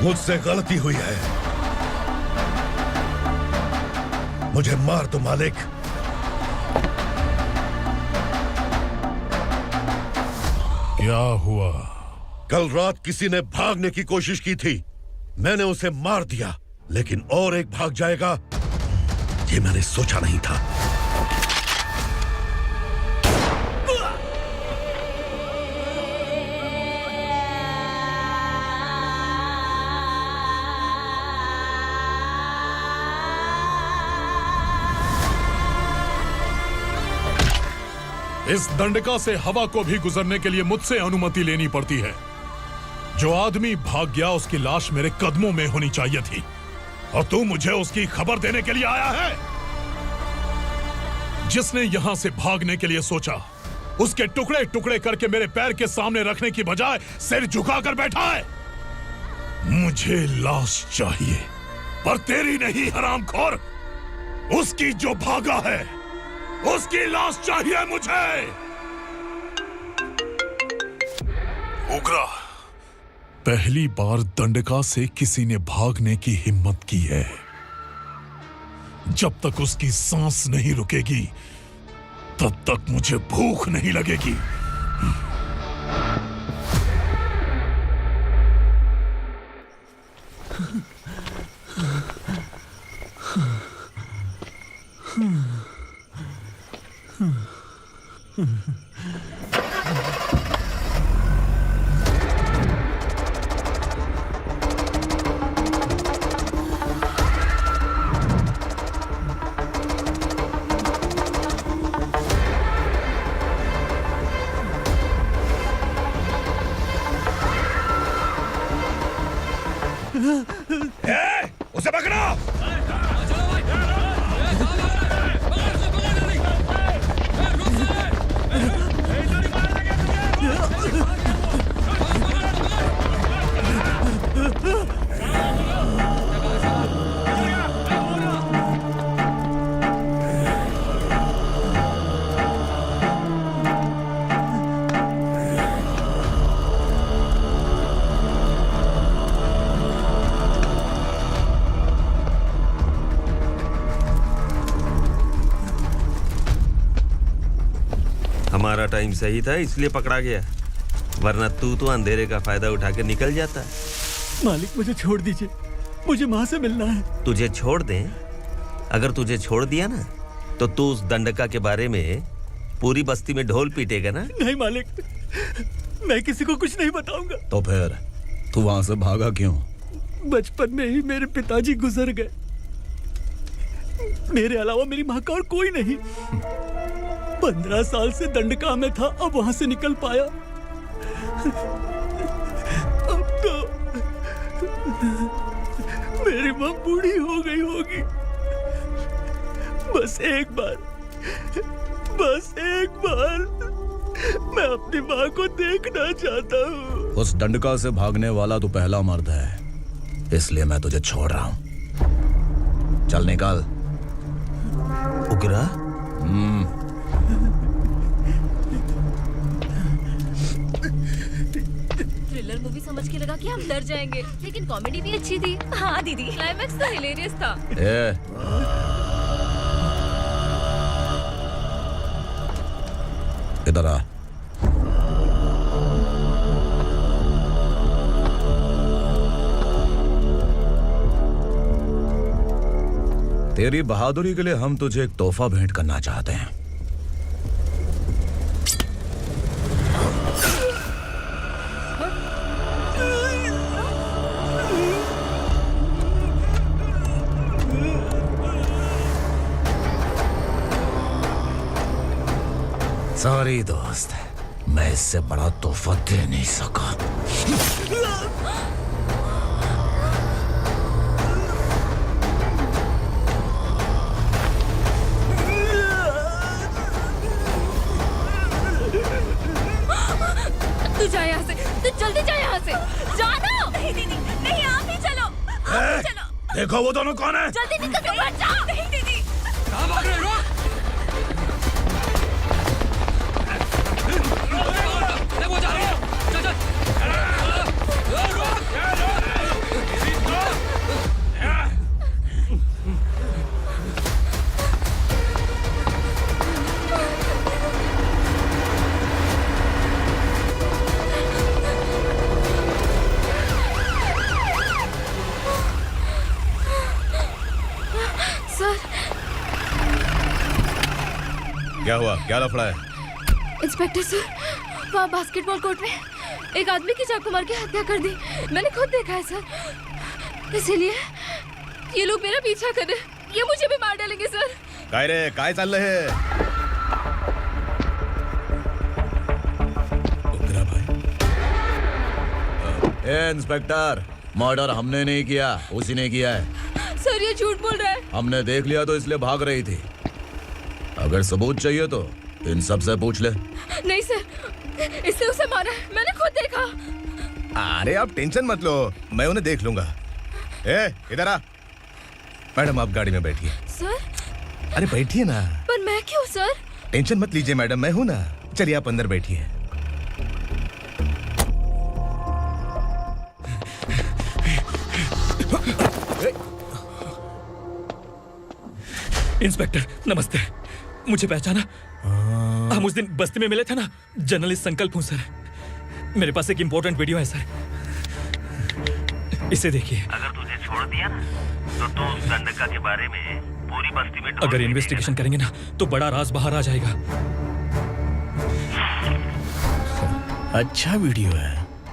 Speaker 2: मुझसे गलती हुई है, मुझे मार दो मालिक।
Speaker 18: क्या हुआ?
Speaker 2: कल रात किसी ने भागने की कोशिश की थी, मैंने उसे मार दिया, लेकिन और एक भाग जाएगा ये मैंने सोचा नहीं था।
Speaker 18: इस दंडका से हवा को भी गुजरने के लिए मुझसे अनुमति लेनी पड़ती है। जो आदमी भाग गया उसकी लाश मेरे कदमों में होनी चाहिए थी, और तू मुझे उसकी खबर देने के लिए आया है। जिसने यहां से भागने के लिए सोचा, उसके टुकड़े टुकड़े करके मेरे पैर के सामने रखने की बजाय सिर झुकाकर बैठा है। मुझे लाश चाहिए, पर तेरी नहीं हरामखोर, उसकी जो भागा है उसकी लाश चाहिए मुझे। उग्रा, पहली बार दंडका से किसी ने भागने की हिम्मत की है। जब तक उसकी सांस नहीं रुकेगी, तब तक मुझे भूख नहीं लगेगी।
Speaker 2: उसे पकड़ो।
Speaker 13: हमारा टाइम सही था इसलिए पकड़ा गया, वरना तू तो अंधेरे का फायदा उठा के निकल जाता।
Speaker 11: मालिक मुझे छोड़ दीजिए, मुझे माँ से मिलना है।
Speaker 13: तुझे छोड़ दें? अगर तुझे छोड़ दिया ना तो तू उस दंडका के बारे में पूरी बस्ती में ढोल पीटेगा ना।
Speaker 11: नहीं मालिक, मैं किसी को कुछ नहीं बताऊंगा।
Speaker 16: तो फिर तू वहां से भागा क्यों?
Speaker 11: बचपन में ही मेरे पिताजी गुजर गए, मेरे अलावा मेरी माँ का और कोई नहीं। 15 साल से दंडका में था, अब वहां से निकल पाया। अब तो मेरी माँ बूढ़ी हो गई होगी। बस एक बार मैं अपनी माँ को देखना चाहता हूँ।
Speaker 16: उस दंडका से भागने वाला तू पहला मर्द है, इसलिए मैं तुझे छोड़ रहा हूँ। चल निकल।
Speaker 13: उग्रा?
Speaker 5: थ्रिलर मूवी समझ के लगा कि हम डर जाएंगे, लेकिन कॉमेडी भी अच्छी थी। हाँ दीदी, क्लाइमैक्स तो हिलेरियस था।
Speaker 16: इधर आ। तेरी बहादुरी के लिए हम तुझे एक तोहफा भेंट करना चाहते हैं। सॉरी दोस्त, मैं इससे बड़ा तोहफा दे नहीं सका।
Speaker 5: तू जा यहाँ से, तू जल्दी जा यहाँ से। जानो। नहीं दीदी, नहीं, आप ही चलो। आप ही चलो।
Speaker 18: देखो वो दोनों कौन है?
Speaker 5: जल्दी निकल के मत जाओ। नहीं दीदी।
Speaker 18: कहाँ भाग रहे हो? वो जा रही है। चल चल।
Speaker 5: सर।
Speaker 16: क्या हुआ? क्या लफड़ा है?
Speaker 5: इंस्पेक्टर सर, वहाँ बास्केटबॉल कोर्ट में एक आदमी की चाकू मार के हत्या कर दी। मैंने खुद देखा है सर, इसीलिए ये लोग मेरा पीछा कर रहे हैं। ये मुझे भी मार डालेंगे सर।
Speaker 16: काय रे, काय चल रहे हैं? उग्रा भाई। ए इंस्पेक्टर, मर्डर हमने नहीं किया, उसी ने किया है।
Speaker 5: सर ये झूठ बोल रहा है।
Speaker 16: हमने देख लिया तो इसलिए भाग रही थी। अगर सबूत चाहिए तो इन सब से पूछ ले।
Speaker 5: नहीं सर, इसने उसे मारा है, मैंने खुद देखा।
Speaker 9: अरे आप टेंशन मत लो, मैं उन्हें देख लूंगा। ए, इधर आ। मैडम आप गाड़ी में बैठिए।
Speaker 5: सर?
Speaker 9: अरे बैठिए ना।
Speaker 5: पर मैं क्यों सर?
Speaker 9: टेंशन मत लीजिए मैडम, मैं हूं ना। चलिए आप अंदर बैठिए।
Speaker 11: इंस्पेक्टर नमस्ते, मुझे पहचाना? हम उस दिन बस्ती में मिले थे ना, जर्नलिस्ट संकल्प हूँ सर। मेरे पास एक इम्पोर्टेंट वीडियो है सर, इसे देखिए।
Speaker 13: अगर तुझे छोड़ दिया ना तो तू उस दंडका के बारे में पूरी बस्ती में
Speaker 11: अगर इन्वेस्टिगेशन करेंगे ना तो बड़ा राज बाहर आ जाएगा।
Speaker 3: अच्छा वीडियो है।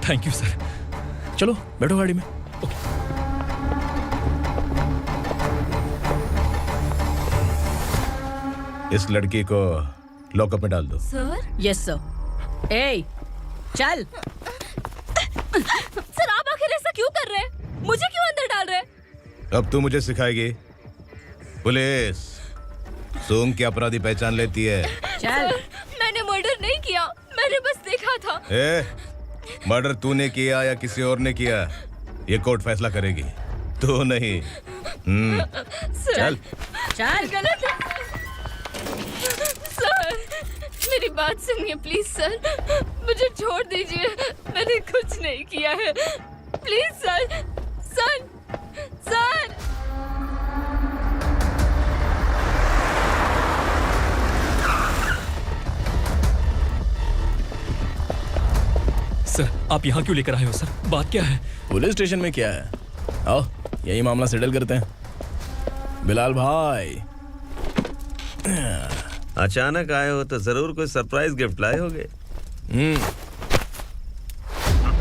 Speaker 11: Thank you sir.
Speaker 3: चलो बैठो गाड़ी में।
Speaker 16: इस लड़की को लॉकअप में डाल दो।
Speaker 6: सर? Yes sir. ए, चल।
Speaker 5: सर आप आखिर ऐसा क्यों कर रहे हैं? मुझे क्यों अंदर डाल रहे हैं?
Speaker 16: अब तू मुझे सिखाएगी? पुलिस सूंघ के अपराधी पहचान लेती है।
Speaker 6: चल।
Speaker 5: मैंने मर्डर नहीं किया, मैंने बस देखा था।
Speaker 16: मर्डर तूने किया या किसी और ने किया, ये कोर्ट फैसला करेगी, तू नहीं। चल
Speaker 6: चल।
Speaker 5: गलत है। सर मेरी बात सुनिए प्लीज सर, मुझे छोड़ दीजिए, मैंने कुछ नहीं किया है, please sir. Sir sir
Speaker 11: sir आप यहाँ क्यों लेकर आए हो सर? बात क्या है?
Speaker 3: पुलिस स्टेशन में क्या है, आओ यही मामला सेटल करते हैं। बिलाल भाई
Speaker 13: अचानक आए हो तो जरूर कोई सरप्राइज गिफ्ट लाए होगे। तो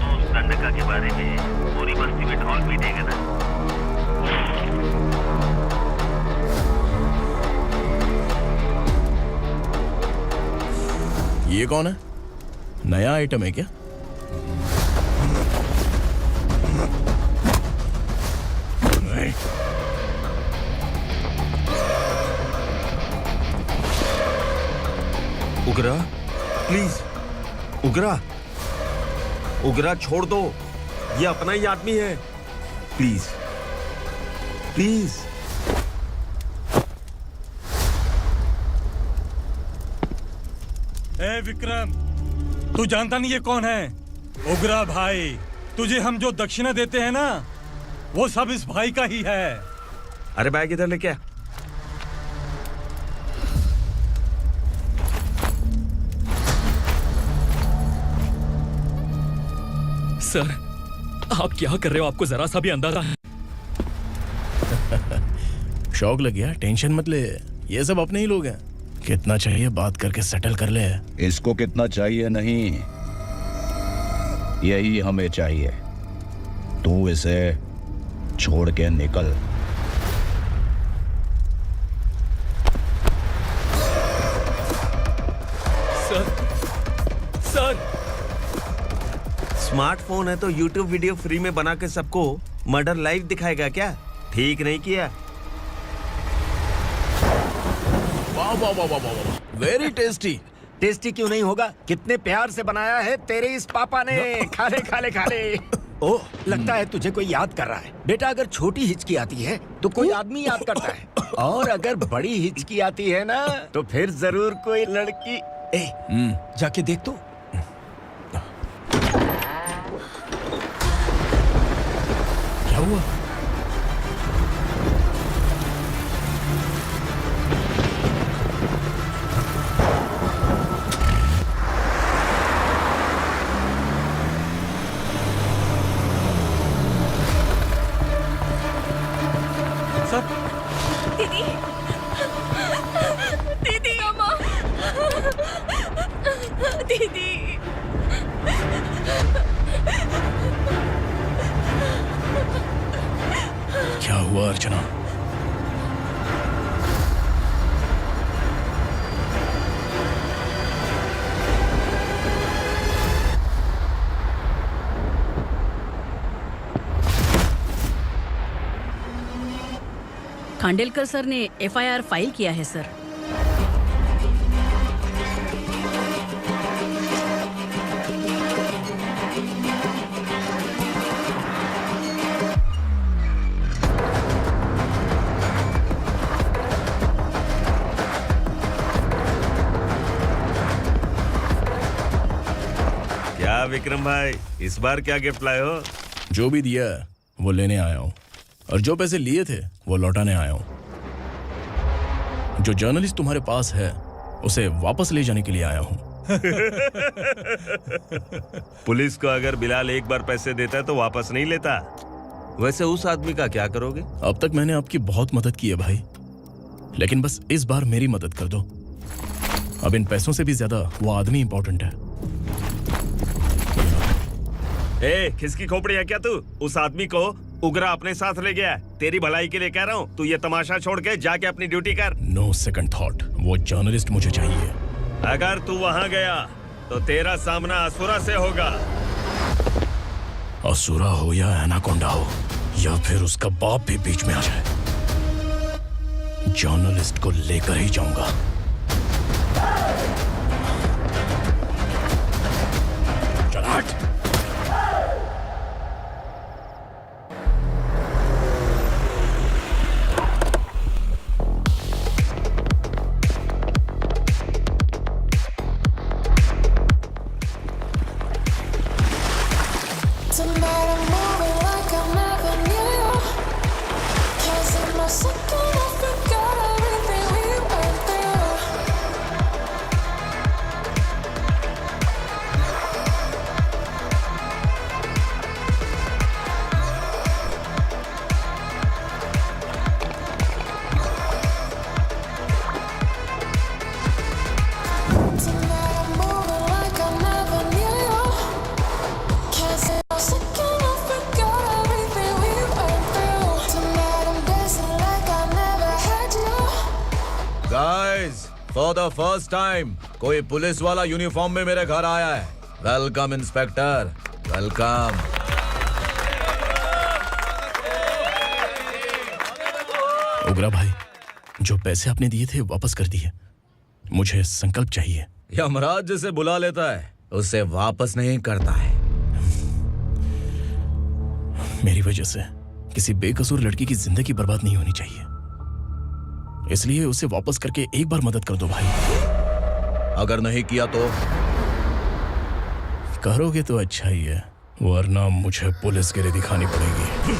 Speaker 13: उस दंडका के बारे में पूरी बस्ती में ढोल पीटेगा ना।
Speaker 3: ये कौन है? नया आइटम है क्या?
Speaker 13: उगरा प्लीज, उगरा उगरा छोड़ दो, ये अपना ही आदमी है, प्लीज प्लीज।
Speaker 4: ए विक्रम, तू जानता नहीं ये कौन है? उगरा भाई, तुझे हम जो दक्षिणा देते हैं ना, वो सब इस भाई का ही है।
Speaker 13: अरे बैग इधर लेके आ।
Speaker 11: सर आप क्या कर रहे हो? आपको जरा सा भी अंदाजा है?
Speaker 3: शौक लग गया? टेंशन मत ले, ये सब अपने ही लोग हैं। कितना चाहिए बात करके सेटल कर ले।
Speaker 15: इसको कितना चाहिए नहीं, यही हमें चाहिए। तू इसे छोड़ के निकल।
Speaker 11: सर
Speaker 13: स्मार्टफोन है तो YouTube वीडियो फ्री में बना के सबको मर्डर लाइव दिखाएगा क्या? ठीक नहीं किया।
Speaker 3: वाह वाह वाह वाह वाह, वेरी टेस्टी।
Speaker 12: टेस्टी क्यों नहीं होगा? कितने प्यार से बनाया है तेरे इस पापा ने। खा ले खा ले खा ले। ओह, लगता है तुझे कोई याद कर रहा है। बेटा अगर छोटी हिचकी आती है तो कोई आदमी याद करता है, और अगर बड़ी हिचकी आती है ना तो फिर जरूर कोई लड़की। जाके देख तो।
Speaker 3: क्या हुआ?
Speaker 5: दीदी दीदी अम्मा दीदी।
Speaker 3: क्या हुआ अर्चना?
Speaker 6: खांडेलकर सर ने FIR फाइल किया है सर।
Speaker 13: क्या विक्रम भाई, इस बार क्या गिफ्ट लाए हो?
Speaker 3: जो भी दिया है वो लेने आया हूँ, और जो पैसे लिए थे वो लौटाने आया हूँ। जो जर्नलिस्ट तुम्हारे पास है उसे वापस ले जाने के लिए आया हूँ।
Speaker 13: पुलिस को अगर बिलाल एक बार पैसे देता है तो वापस नहीं लेता। वैसे उस आदमी का क्या करोगे?
Speaker 3: अब तक मैंने आपकी बहुत मदद की है भाई, लेकिन बस इस बार मेरी मदद कर दो। अब इन पैसों से भी ज्यादा वो आदमी इंपॉर्टेंट है।
Speaker 13: ए, किसकी खोपड़ी है क्या तू? उस आदमी को उगरा अपने साथ ले गया है। तेरी भलाई के लिए कह रहा हूँ, तू ये तमाशा छोड़ के जाके अपनी ड्यूटी कर।
Speaker 3: नो सेकंड थॉट, वो जर्नलिस्ट मुझे चाहिए।
Speaker 13: अगर तू वहाँ गया तो तेरा सामना असुरा से होगा।
Speaker 3: असुरा हो या एनाकोंडा हो या फिर उसका बाप भी बीच में आ जाए, जर्नलिस्ट को लेकर ही जाऊंगा। चल हट।
Speaker 16: फॉर द फर्स्ट टाइम कोई पुलिस वाला यूनिफॉर्म में मेरे घर आया है। Welcome inspector, welcome.
Speaker 3: उगरा भाई, जो पैसे आपने दिए थे वापस कर दिए। मुझे संकल्प चाहिए।
Speaker 16: यमराज जिसे बुला लेता है उसे वापस नहीं करता है।
Speaker 3: मेरी वजह से किसी बेकसूर लड़की की जिंदगी बर्बाद नहीं होनी चाहिए, इसलिए उसे वापस करके एक बार मदद कर दो भाई।
Speaker 16: अगर नहीं किया तो?
Speaker 3: करोगे तो अच्छा ही है, वरना मुझे पुलिसगिरी दिखानी पड़ेगी।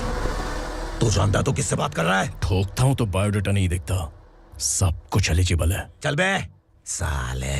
Speaker 16: तू जानता तो किससे बात कर रहा है?
Speaker 3: ठोकता हूं तो बायोडाटा नहीं दिखता, सब कुछ एलिजिबल है।
Speaker 16: चल बे साले।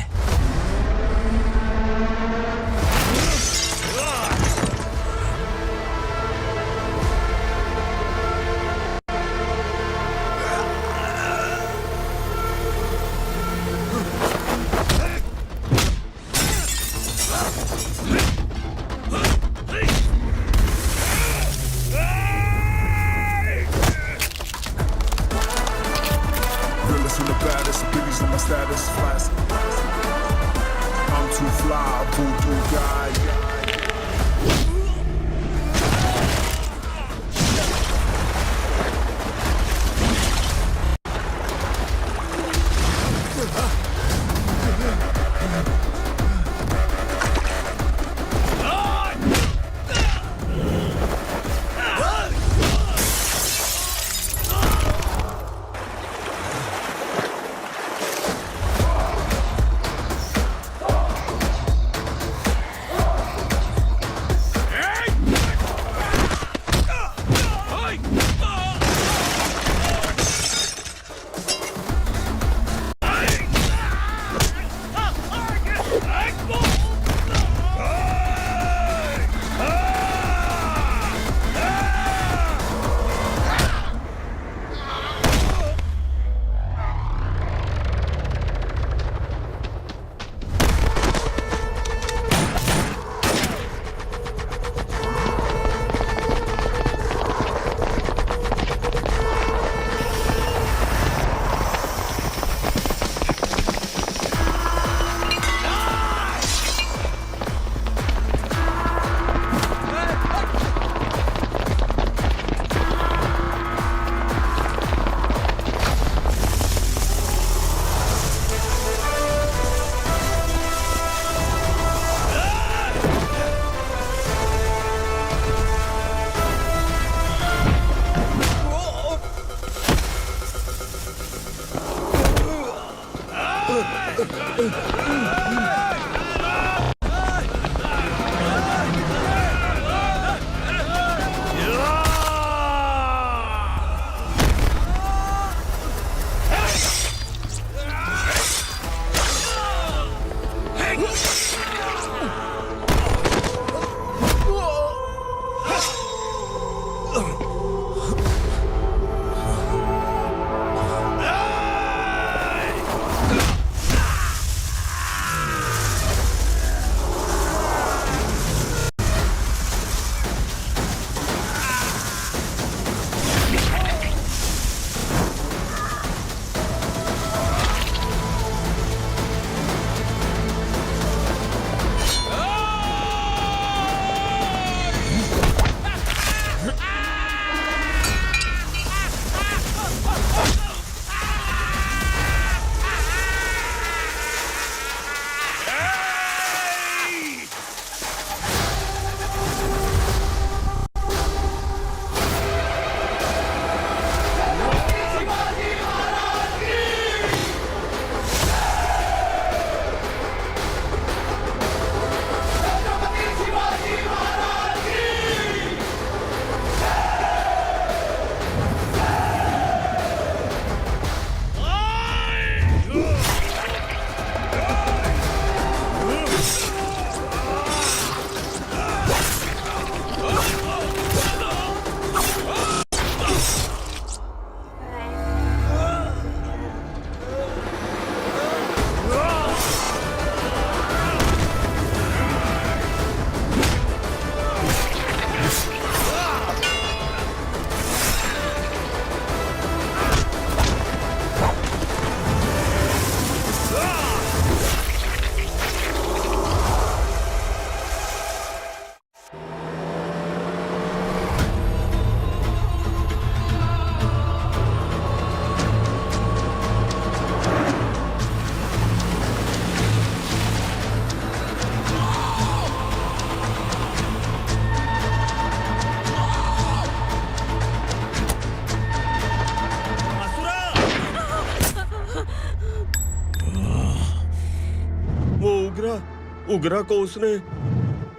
Speaker 13: उगरा को उसने।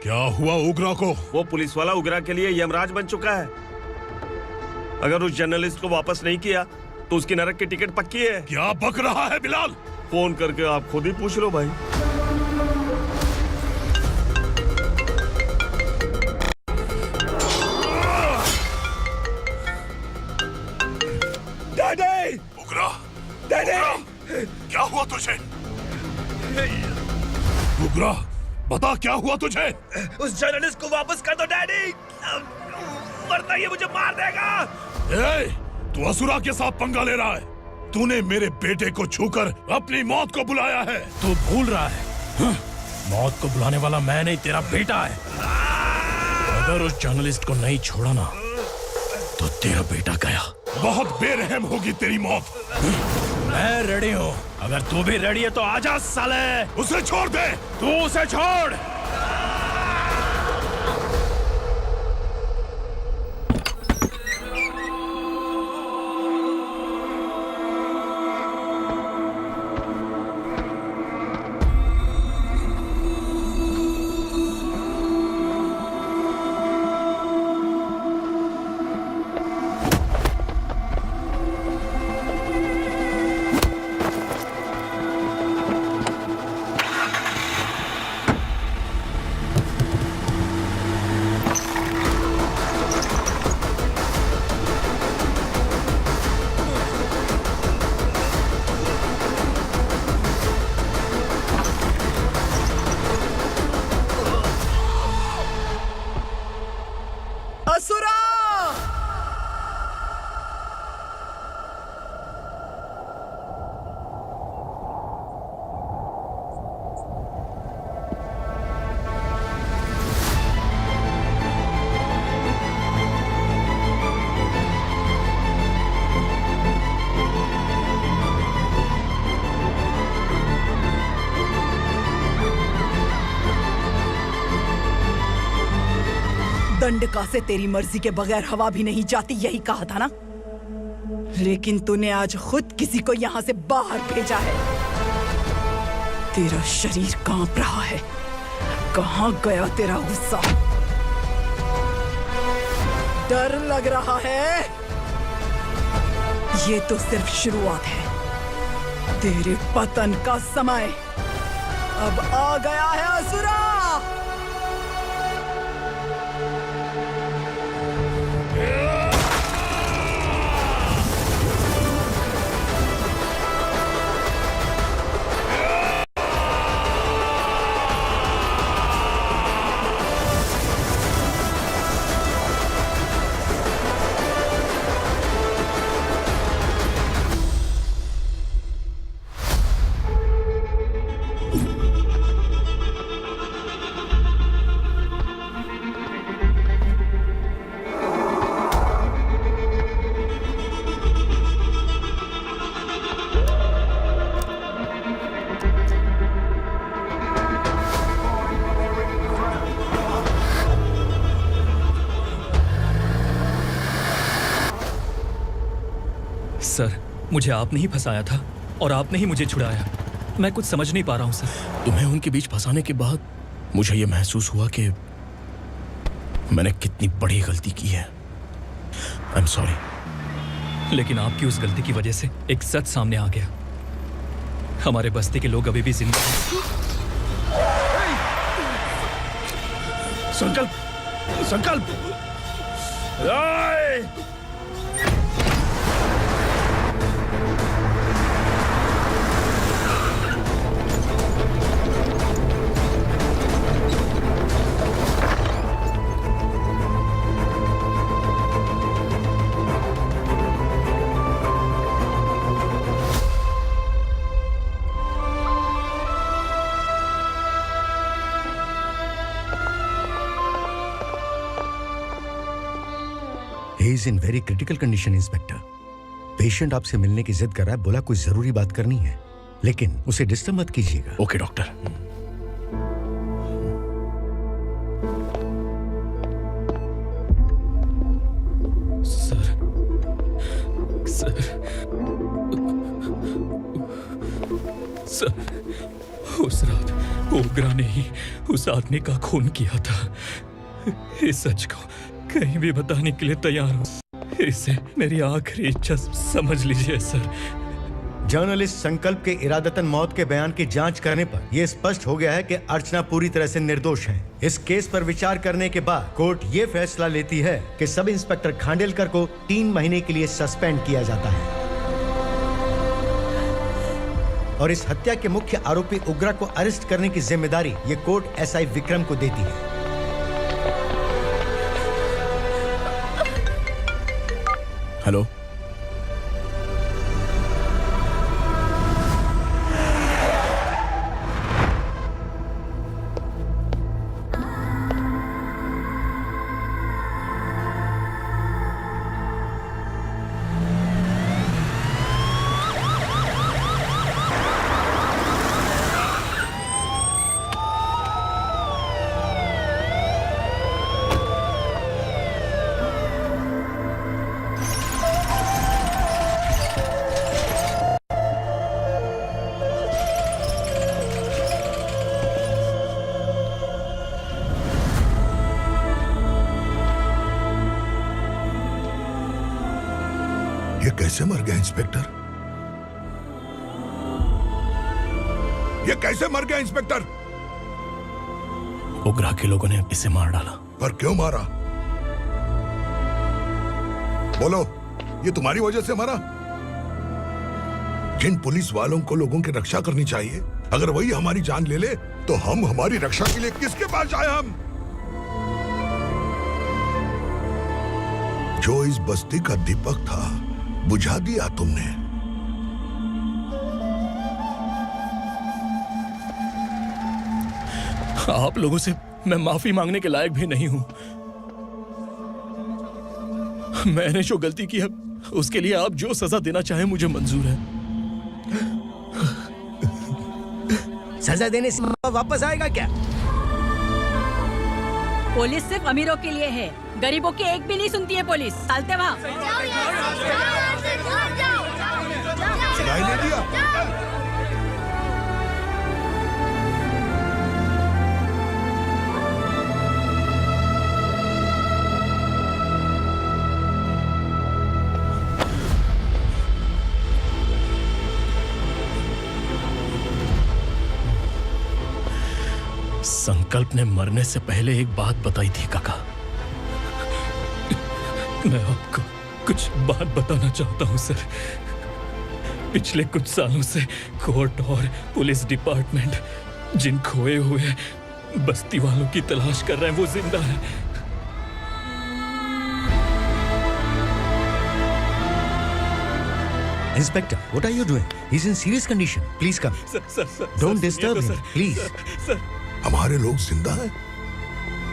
Speaker 18: क्या हुआ उगरा को?
Speaker 13: वो पुलिस वाला उगरा के लिए यमराज बन चुका है। अगर उस जर्नलिस्ट को वापस नहीं किया तो उसकी नरक की टिकट पक्की है।
Speaker 18: क्या बक रहा है बिलाल?
Speaker 13: फोन करके आप खुद ही पूछ लो भाई।
Speaker 18: डैडी! उगरा! डैडी! क्या हुआ तुझे? उगरा, बता क्या हुआ तुझे?
Speaker 13: उस जर्नलिस्ट को वापस कर दो डैडी, वरना ये मुझे मार देगा।
Speaker 18: तू असुरा के साथ पंगा ले रहा है। तूने मेरे बेटे को छूकर अपनी मौत को बुलाया है।
Speaker 3: तू भूल रहा है, मौत को बुलाने वाला मैं नहीं, तेरा बेटा है। अगर उस जर्नलिस्ट को नहीं छोड़ा ना तो तेरा बेटा गया।
Speaker 18: बहुत बेरहम होगी तेरी मौत।
Speaker 3: मैं रेडी हूँ, अगर तू भी रेडी है तो आजा साले।
Speaker 18: उसे छोड़ दे।
Speaker 3: तू उसे छोड़।
Speaker 6: दंडका से तेरी मर्जी के बगैर हवा भी नहीं जाती, यही कहा था ना? लेकिन तूने आज खुद किसी को यहाँ से बाहर भेजा है। तेरा शरीर कांप रहा है। कहाँ गया तेरा गुस्सा? डर लग रहा है? ये तो सिर्फ शुरुआत है। तेरे पतन का समय अब आ गया है असुरा।
Speaker 11: सर, मुझे आपने ही फंसाया था और आपने ही मुझे छुड़ाया। मैं कुछ समझ नहीं पा रहा हूँ सर।
Speaker 3: तुम्हें उनके बीच फंसाने के बाद मुझे यह महसूस हुआ कि मैंने कितनी बड़ी गलती की है। I am sorry.
Speaker 11: लेकिन आपकी उस गलती की वजह से एक सच सामने आ गया। हमारे बस्ती के लोग अभी भी जिंदा हैं।
Speaker 3: संकल्प, संकल्प।
Speaker 12: He is in very critical condition, inspector. Patient आपसे मिलने की जिद कर रहा है, बोला कोई जरूरी बात करनी है, लेकिन उसे डिस्टर्ब मत कीजिएगा।
Speaker 3: Okay doctor.
Speaker 11: सर उस रात ओग्रा ने ही उस आदमी का खून किया था। इस सच को कहीं भी बताने के लिए तैयार हूँ। इसे मेरी आखिरी इच्छा समझ लीजिए सर।
Speaker 9: जर्नलिस्ट संकल्प के इरादतन मौत के बयान की जांच करने पर यह स्पष्ट हो गया है कि अर्चना पूरी तरह से निर्दोष है। इस केस पर विचार करने के बाद कोर्ट ये फैसला लेती है कि सब इंस्पेक्टर खांडेलकर को 3 महीने के लिए सस्पेंड किया जाता है और इस हत्या के मुख्य आरोपी उग्रा को अरेस्ट करने की जिम्मेदारी ये कोर्ट एसआई विक्रम को देती है।
Speaker 15: हेलो,
Speaker 8: ये कैसे मर गया इंस्पेक्टर? ये कैसे मर गया इंस्पेक्टर?
Speaker 3: उग्रा के लोगों ने इसे मार डाला।
Speaker 8: पर क्यों मारा? बोलो, ये तुम्हारी वजह से मरा? जिन पुलिस वालों को लोगों की रक्षा करनी चाहिए, अगर वही हमारी जान ले ले तो हम हमारी रक्षा के लिए किसके पास जाए? हम जो इस बस्ती का दीपक था बुझा दिया तुमने।
Speaker 3: आप लोगों से मैं माफी मांगने के लायक भी नहीं हूं। मैंने जो गलती की है उसके लिए आप जो सजा देना चाहे मुझे मंजूर है।
Speaker 12: सजा देने से वापस आएगा क्या?
Speaker 6: पुलिस सिर्फ अमीरों के लिए है, गरीबों की एक भी नहीं सुनती है पुलिस। चलते वहाँ।
Speaker 8: सुनाई नहीं दिया?
Speaker 3: संकल्प ने मरने से पहले एक बात बताई थी काका। मैं आपको कुछ बात बताना चाहता हूं सर। पिछले कुछ सालों से कोर्ट और पुलिस डिपार्टमेंट जिन खोए हुए बस्ती वालों की तलाश कर रहे हैं वो जिंदा है।
Speaker 9: Inspector, what are you doing? He's in serious condition. Please come.
Speaker 11: Sir,
Speaker 9: Don't disturb him, please.
Speaker 8: हमारे लोग जिंदा हैं?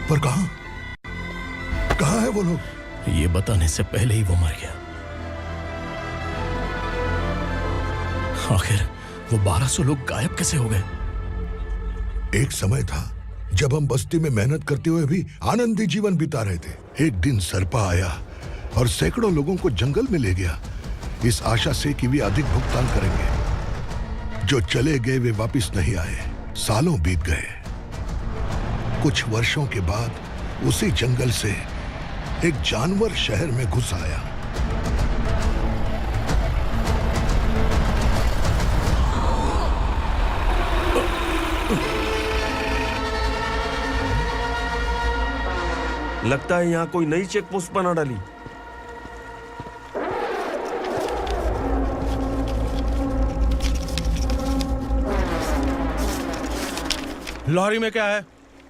Speaker 8: पर कहां? कहां है वो लोग?
Speaker 3: ये बताने से पहले ही वो मर गया। आखिर वो 1200 लोग गायब कैसे हो गए?
Speaker 8: एक समय था जब हम बस्ती में मेहनत करते हुए भी आनंदी जीवन बिता रहे थे। एक दिन सरपा आया और सैकड़ों लोगों को जंगल में ले गया, इस आशा से कि वे अधिक भुगतान करेंगे। जो चले गए वे वापस नहीं आए। सालों बीत गए। कुछ वर्षों के बाद उसी जंगल से एक जानवर शहर में घुस आया।
Speaker 13: लगता है यहाँ कोई नई चेक पोस्ट बना डाली।
Speaker 19: लॉरी में क्या है?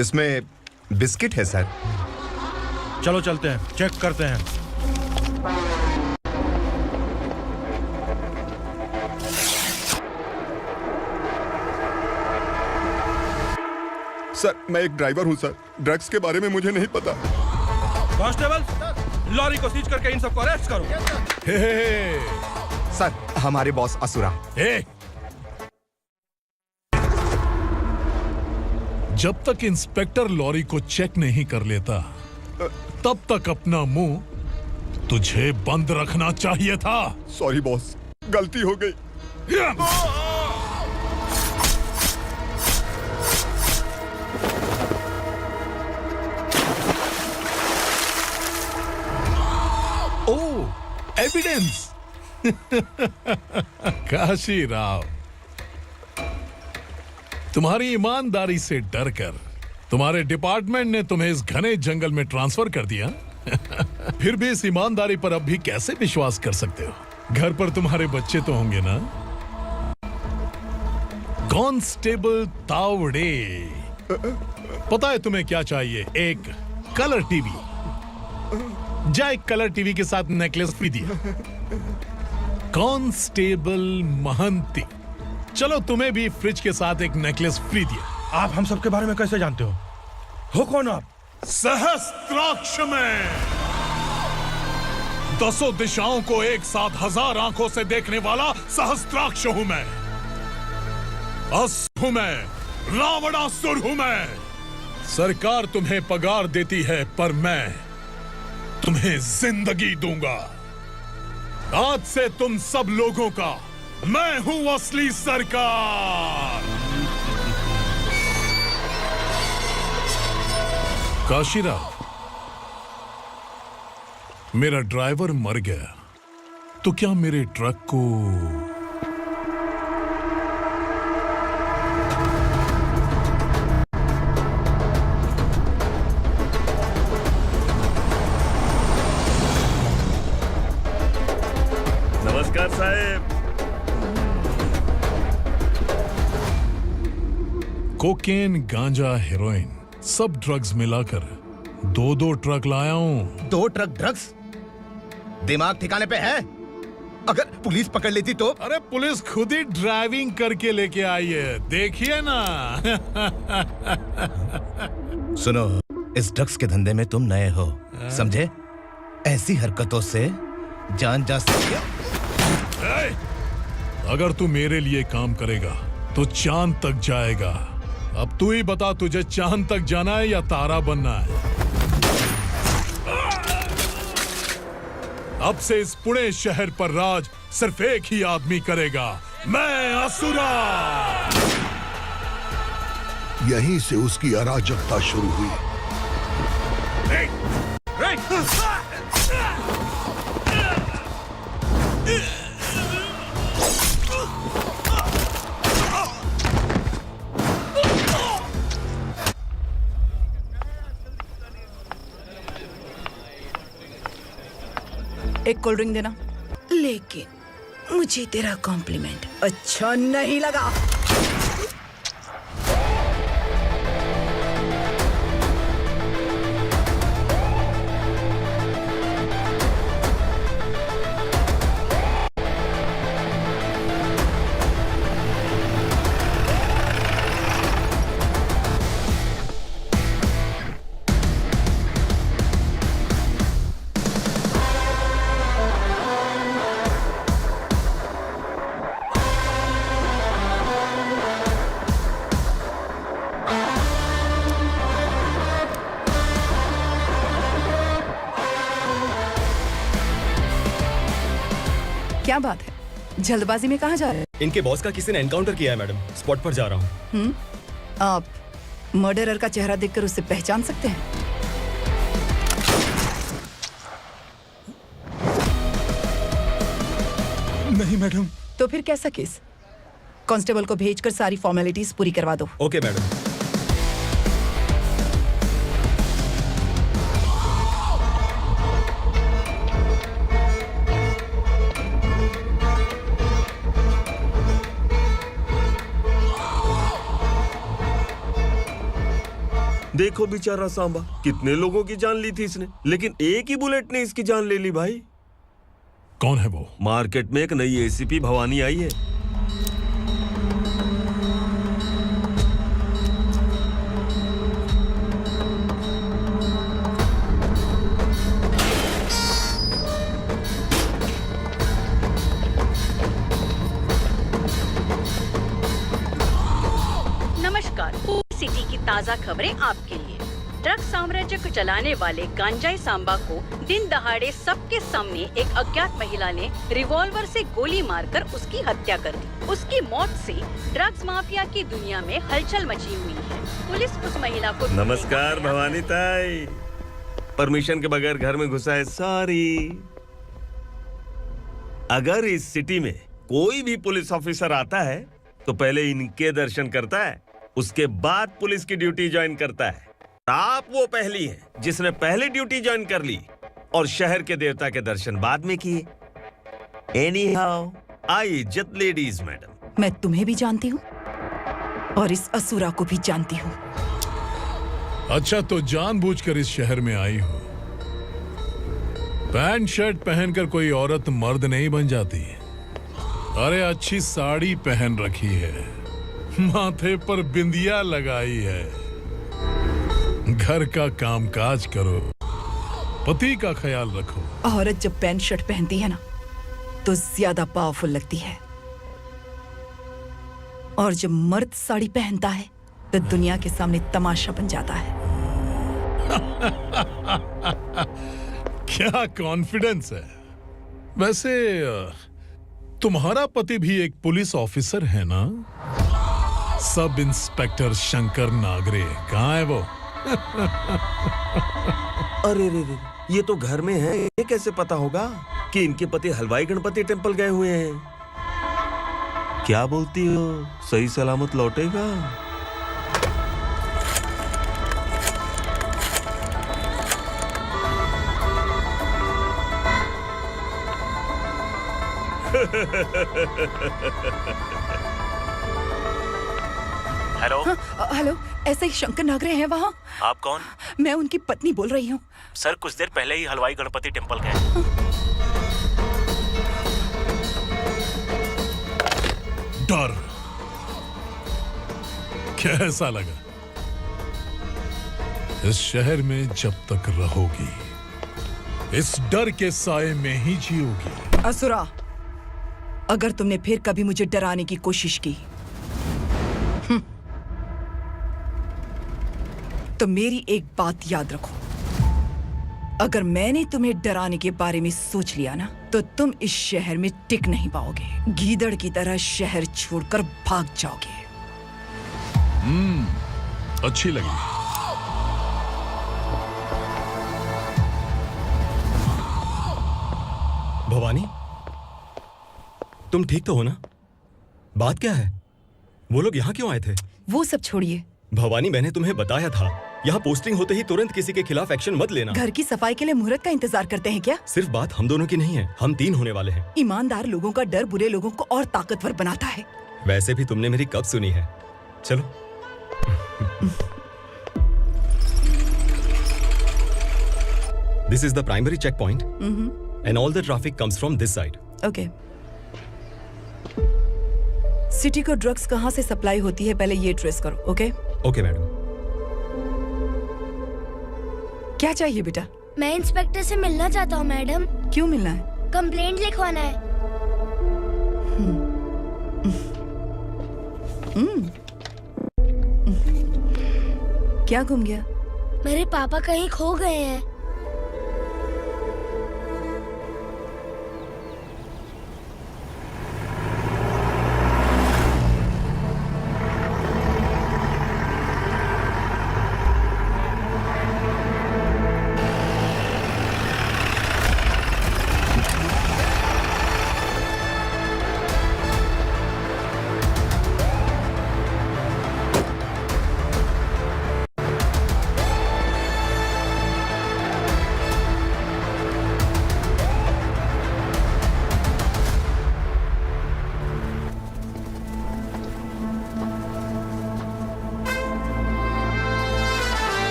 Speaker 7: इसमें बिस्किट है सर।
Speaker 19: चलो चलते हैं, चेक करते हैं।
Speaker 4: सर, मैं एक ड्राइवर हूं सर। ड्रग्स के बारे में मुझे नहीं पता।
Speaker 19: कांस्टेबल, लॉरी को सीज करके इन सबको अरेस्ट करो।
Speaker 7: सर, हमारे बॉस असुरा।
Speaker 18: जब तक इंस्पेक्टर लॉरी को चेक नहीं कर लेता तब तक अपना मुंह तुझे बंद रखना चाहिए था।
Speaker 4: सॉरी बॉस, गलती हो गई।
Speaker 18: एविडेंस। काशी राव, तुम्हारी ईमानदारी से डरकर तुम्हारे डिपार्टमेंट ने तुम्हें इस घने जंगल में ट्रांसफर कर दिया। फिर भी इस ईमानदारी पर अब भी कैसे विश्वास कर सकते हो? घर पर तुम्हारे बच्चे तो होंगे ना? कांस्टेबल तावड़े, पता है तुम्हें क्या चाहिए? एक कलर टीवी। जा एक कलर टीवी के साथ नेकलेस भी दिया। कांस्टेबल महंती, चलो तुम्हें भी फ्रिज के साथ एक नेकलेस फ्री दिया।
Speaker 19: आप हम सबके बारे में कैसे जानते हो कौन आप?
Speaker 18: सहस्त्राक्ष में 10 दिशाओं को एक साथ 1000 आंखों से देखने वाला सहस्त्राक्ष हूं मैं। असुर हूं मैं, रावणासुर हूं मैं। सरकार तुम्हें पगार देती है, पर मैं तुम्हें जिंदगी दूंगा। आज से तुम सब लोगों का मैं हूं असली सरकार। काशीराव, मेरा ड्राइवर मर गया तो क्या मेरे ट्रक को
Speaker 10: नमस्कार साहब।
Speaker 18: कोकेन, गांजा, हेरोइन, सब ड्रग्स मिलाकर 2 ट्रक लाया हूं।
Speaker 9: 2 ट्रक ड्रग्स? दिमाग ठिकाने पे है? अगर पुलिस पकड़ लेती तो?
Speaker 18: अरे पुलिस खुद ही ड्राइविंग करके लेके आई है, देखिए ना।
Speaker 9: सुनो, इस ड्रग्स के धंधे में तुम नए हो, समझे? ऐसी हरकतों से जान जा सकती है।
Speaker 18: अगर तू मेरे लिए काम करेगा तो चांद तक जाएगा। अब तू ही बता, तुझे चांद तक जाना है या तारा बनना है? अब से इस पुणे शहर पर राज सिर्फ एक ही आदमी करेगा, मैं असुरा।
Speaker 8: यहीं से उसकी अराजकता शुरू हुई।
Speaker 6: एक कोल्ड ड्रिंक देना। लेकिन मुझे तेरा कॉम्प्लीमेंट अच्छा नहीं लगा।
Speaker 20: क्या बात है, जल्दबाजी में कहाँ जा रहे हैं?
Speaker 4: इनके बॉस का किसी ने एनकाउंटर किया है मैडम, स्पॉट पर जा रहा हूँ।
Speaker 20: आप मर्डरर का चेहरा देखकर उसे पहचान सकते हैं?
Speaker 4: नहीं मैडम।
Speaker 20: तो फिर कैसा केस? कांस्टेबल को भेजकर सारी फॉर्मेलिटीज पूरी करवा दो।
Speaker 4: Okay madam.
Speaker 13: देखो बेचारा सांबा, कितने लोगों की जान ली थी इसने, लेकिन एक ही बुलेट ने इसकी जान ले ली भाई।
Speaker 18: कौन है वो?
Speaker 13: मार्केट में एक नई एसीपी भवानी आई है।
Speaker 6: नमस्कार, सिटी की ताज़ा खबरें आपके लिए। ड्रग्स साम्राज्य को चलाने वाले गांजाई सांबा को दिन दहाड़े सबके सामने एक अज्ञात महिला ने रिवॉल्वर से गोली मारकर उसकी हत्या कर दी। उसकी मौत से ड्रग्स माफिया की दुनिया में हलचल मची हुई है। पुलिस उस महिला को
Speaker 13: नमस्कार भवानी ताई, परमिशन के बगैर घर में घुसा है, सॉरी। अगर इस सिटी में कोई भी पुलिस ऑफिसर आता है तो पहले इनके दर्शन करता है, उसके बाद पुलिस की ड्यूटी ज्वाइन करता है। आप वो पहली हैं जिसने पहले ड्यूटी ज्वाइन कर ली और शहर के देवता के दर्शन बाद में किए। एनीहाउ, आई इज्जत लेडीज मैडम।
Speaker 20: मैं तुम्हें भी जानती हूँ और इस असुरा को भी जानती हूँ।
Speaker 18: अच्छा, तो जानबूझकर इस शहर में आई हो। पैंट शर्ट पहनकर कोई औरत मर्द नहीं बन जाती। अरे अच्छी साड़ी पहन रखी है, माथे पर बिंदिया लगाई है, घर का कामकाज करो, पति का ख्याल रखो।
Speaker 20: औरत जब पैंट शर्ट पहनती है ना तो ज्यादा पावरफुल लगती है, और जब मर्द साड़ी पहनता है तो दुनिया के सामने तमाशा बन जाता है।
Speaker 18: क्या कॉन्फिडेंस है। वैसे तुम्हारा पति भी एक पुलिस ऑफिसर है ना? सब इंस्पेक्टर शंकर नागरे, कहाँ है वो?
Speaker 13: अरे रे रे, ये तो घर में है, ये कैसे पता होगा कि इनके पति हलवाई गणपति टेम्पल गए हुए हैं? क्या बोलती हो, सही सलामत लौटेगा?
Speaker 20: हेलो। हेलो, ऐसे ही शंकर नागरे हैं वहाँ?
Speaker 10: आप कौन?
Speaker 20: मैं उनकी पत्नी बोल रही हूँ।
Speaker 10: सर कुछ देर पहले ही हलवाई गणपति टेम्पल गए।
Speaker 18: डर कैसा लगा? इस शहर में जब तक रहोगी इस डर के साए में ही जियोगी।
Speaker 20: असुरा, अगर तुमने फिर कभी मुझे डराने की कोशिश की तो मेरी एक बात याद रखो, अगर मैंने तुम्हें डराने के बारे में सोच लिया ना तो तुम इस शहर में टिक नहीं पाओगे। गीदड़ की तरह शहर छोड़कर भाग जाओगे।
Speaker 18: अच्छी लगी।
Speaker 4: भवानी, तुम ठीक तो हो ना? बात क्या है? वो लोग यहाँ क्यों आए थे?
Speaker 20: वो सब छोड़िए।
Speaker 4: भवानी, मैंने तुम्हें बताया था यहाँ पोस्टिंग होते ही तुरंत किसी के खिलाफ एक्शन मत लेना।
Speaker 20: घर की सफाई के लिए मुहूर्त का इंतजार करते हैं क्या?
Speaker 4: सिर्फ बात हम दोनों की नहीं है, हम 3 होने वाले हैं।
Speaker 20: ईमानदार लोगों का डर बुरे लोगों को और ताकतवर बनाता है।
Speaker 4: वैसे भी तुमने मेरी कब सुनी है। चलो। This is the primary checkpoint, and all the traffic comes from this side.
Speaker 20: Okay. City को ड्रग्स कहाँ से सप्लाई होती है पहले ये ट्रेस करो, ओके?
Speaker 4: Okay madam.
Speaker 20: क्या चाहिए बेटा?
Speaker 14: मैं इंस्पेक्टर से मिलना चाहता हूँ मैडम।
Speaker 20: क्यों मिलना है?
Speaker 14: कंप्लेंट लिखवाना है।
Speaker 20: क्या गुम गया?
Speaker 14: मेरे पापा कहीं खो गए हैं।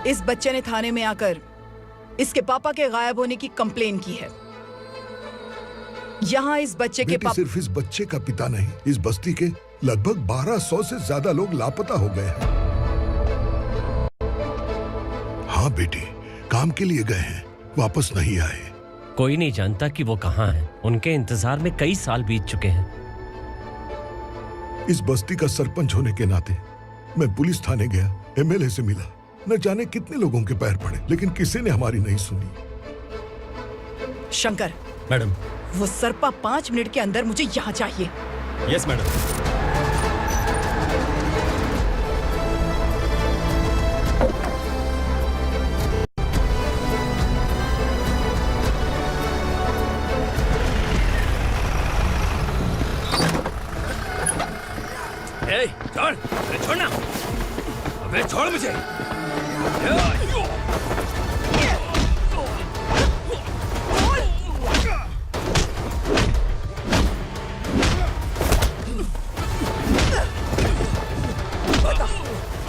Speaker 20: इस बच्चे ने थाने में आकर इसके पापा के गायब होने की कंप्लेन की है। यहाँ इस बच्चे के पापा
Speaker 8: सिर्फ इस बच्चे का पिता नहीं, इस बस्ती के लगभग 1200 से ज्यादा लोग लापता हो गए हैं। हाँ बेटी, काम के लिए गए हैं, वापस नहीं आए।
Speaker 10: कोई नहीं जानता कि वो कहाँ हैं। उनके इंतजार में कई साल बीत चुके हैं।
Speaker 8: इस बस्ती का सरपंच होने के नाते मैं पुलिस थाने गया, एमएलए से मिला, न जाने कितने लोगों के पैर पड़े, लेकिन किसी ने हमारी नहीं सुनी।
Speaker 20: शंकर।
Speaker 4: मैडम।
Speaker 20: वो सरपा 5 मिनट के अंदर मुझे यहाँ चाहिए।
Speaker 4: Yes madam.
Speaker 11: ए, छोड़, अरे छोड़ना, अबे छोड़ मुझे।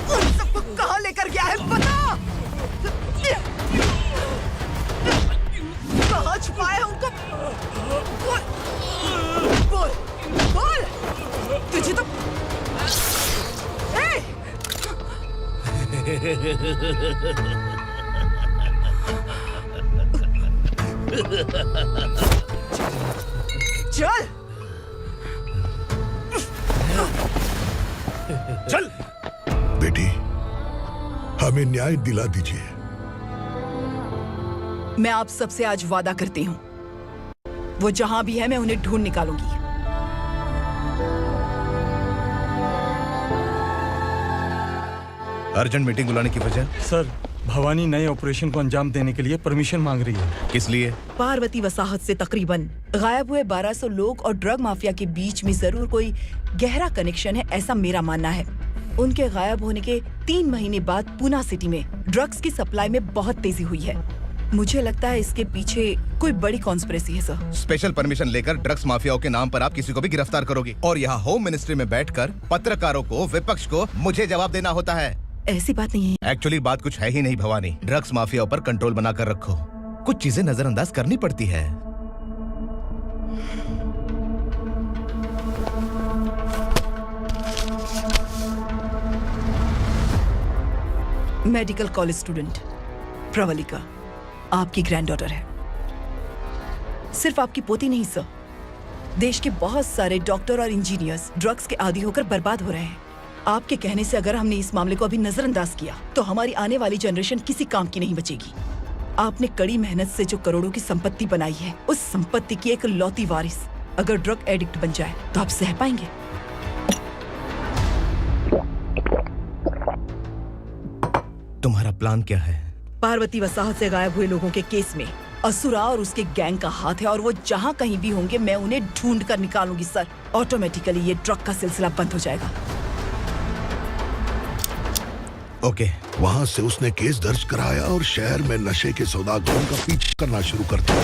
Speaker 20: उन सबको कहाँ लेकर गया है बता। कहाँ छुपाया है उनको? बोल, बोल, बोल। तुझे तो चल
Speaker 8: चल बेटी, हमें न्याय दिला दीजिए।
Speaker 20: मैं आप सबसे आज वादा करती हूँ, वो जहां भी है मैं उन्हें ढूंढ निकालूंगी।
Speaker 9: अर्जेंट मीटिंग बुलाने की वजह?
Speaker 4: सर, भवानी नए ऑपरेशन को अंजाम देने के लिए परमिशन मांग रही है।
Speaker 9: किस लिए?
Speaker 20: पार्वती वसाहत से तकरीबन गायब हुए 1200 लोग और ड्रग माफिया के बीच में जरूर कोई गहरा कनेक्शन है, ऐसा मेरा मानना है। उनके गायब होने के 3 महीने बाद पूना सिटी में ड्रग्स की सप्लाई में बहुत तेजी हुई है। मुझे लगता है इसके पीछे कोई बड़ी कॉन्स्पिरेसी है सर।
Speaker 9: स्पेशल परमिशन लेकर ड्रग्स माफियाओं के नाम पर आप किसी को भी गिरफ्तार करोगे और यहाँ होम मिनिस्ट्री में बैठकर पत्रकारों को, विपक्ष को मुझे जवाब देना होता है।
Speaker 20: ऐसी बात नहीं है।
Speaker 9: एक्चुअली बात कुछ है ही नहीं भवानी। ड्रग्स माफियाओं पर कंट्रोल बनाकर रखो, कुछ चीजें नजरअंदाज करनी पड़ती है।
Speaker 20: मेडिकल कॉलेज स्टूडेंट प्रवलिका आपकी ग्रैंडडॉटर है। सिर्फ आपकी पोती नहीं सर, देश के बहुत सारे डॉक्टर और इंजीनियर्स ड्रग्स के आदी होकर बर्बाद हो रहे हैं। आपके कहने से अगर हमने इस मामले को अभी नजरअंदाज किया तो हमारी आने वाली जनरेशन किसी काम की नहीं बचेगी। आपने कड़ी मेहनत से जो करोड़ों की संपत्ति बनाई है, उस संपत्ति की एक लौती वारिस अगर ड्रग एडिक्ट बन जाए तो आप सह पाएंगे?
Speaker 9: तुम्हारा प्लान क्या है?
Speaker 20: पार्वती वसाहत से गायब हुए लोगों के केस में असुरा और उसके गैंग का हाथ है और वो जहाँ कहीं भी होंगे मैं उन्हें ढूंढ कर निकालूंगी सर। ऑटोमेटिकली ये ड्रग का सिलसिला बंद हो जाएगा।
Speaker 9: ओके।
Speaker 8: वहाँ से उसने केस दर्ज कराया और शहर में नशे के सौदागरों का पीछा करना शुरू कर दिया।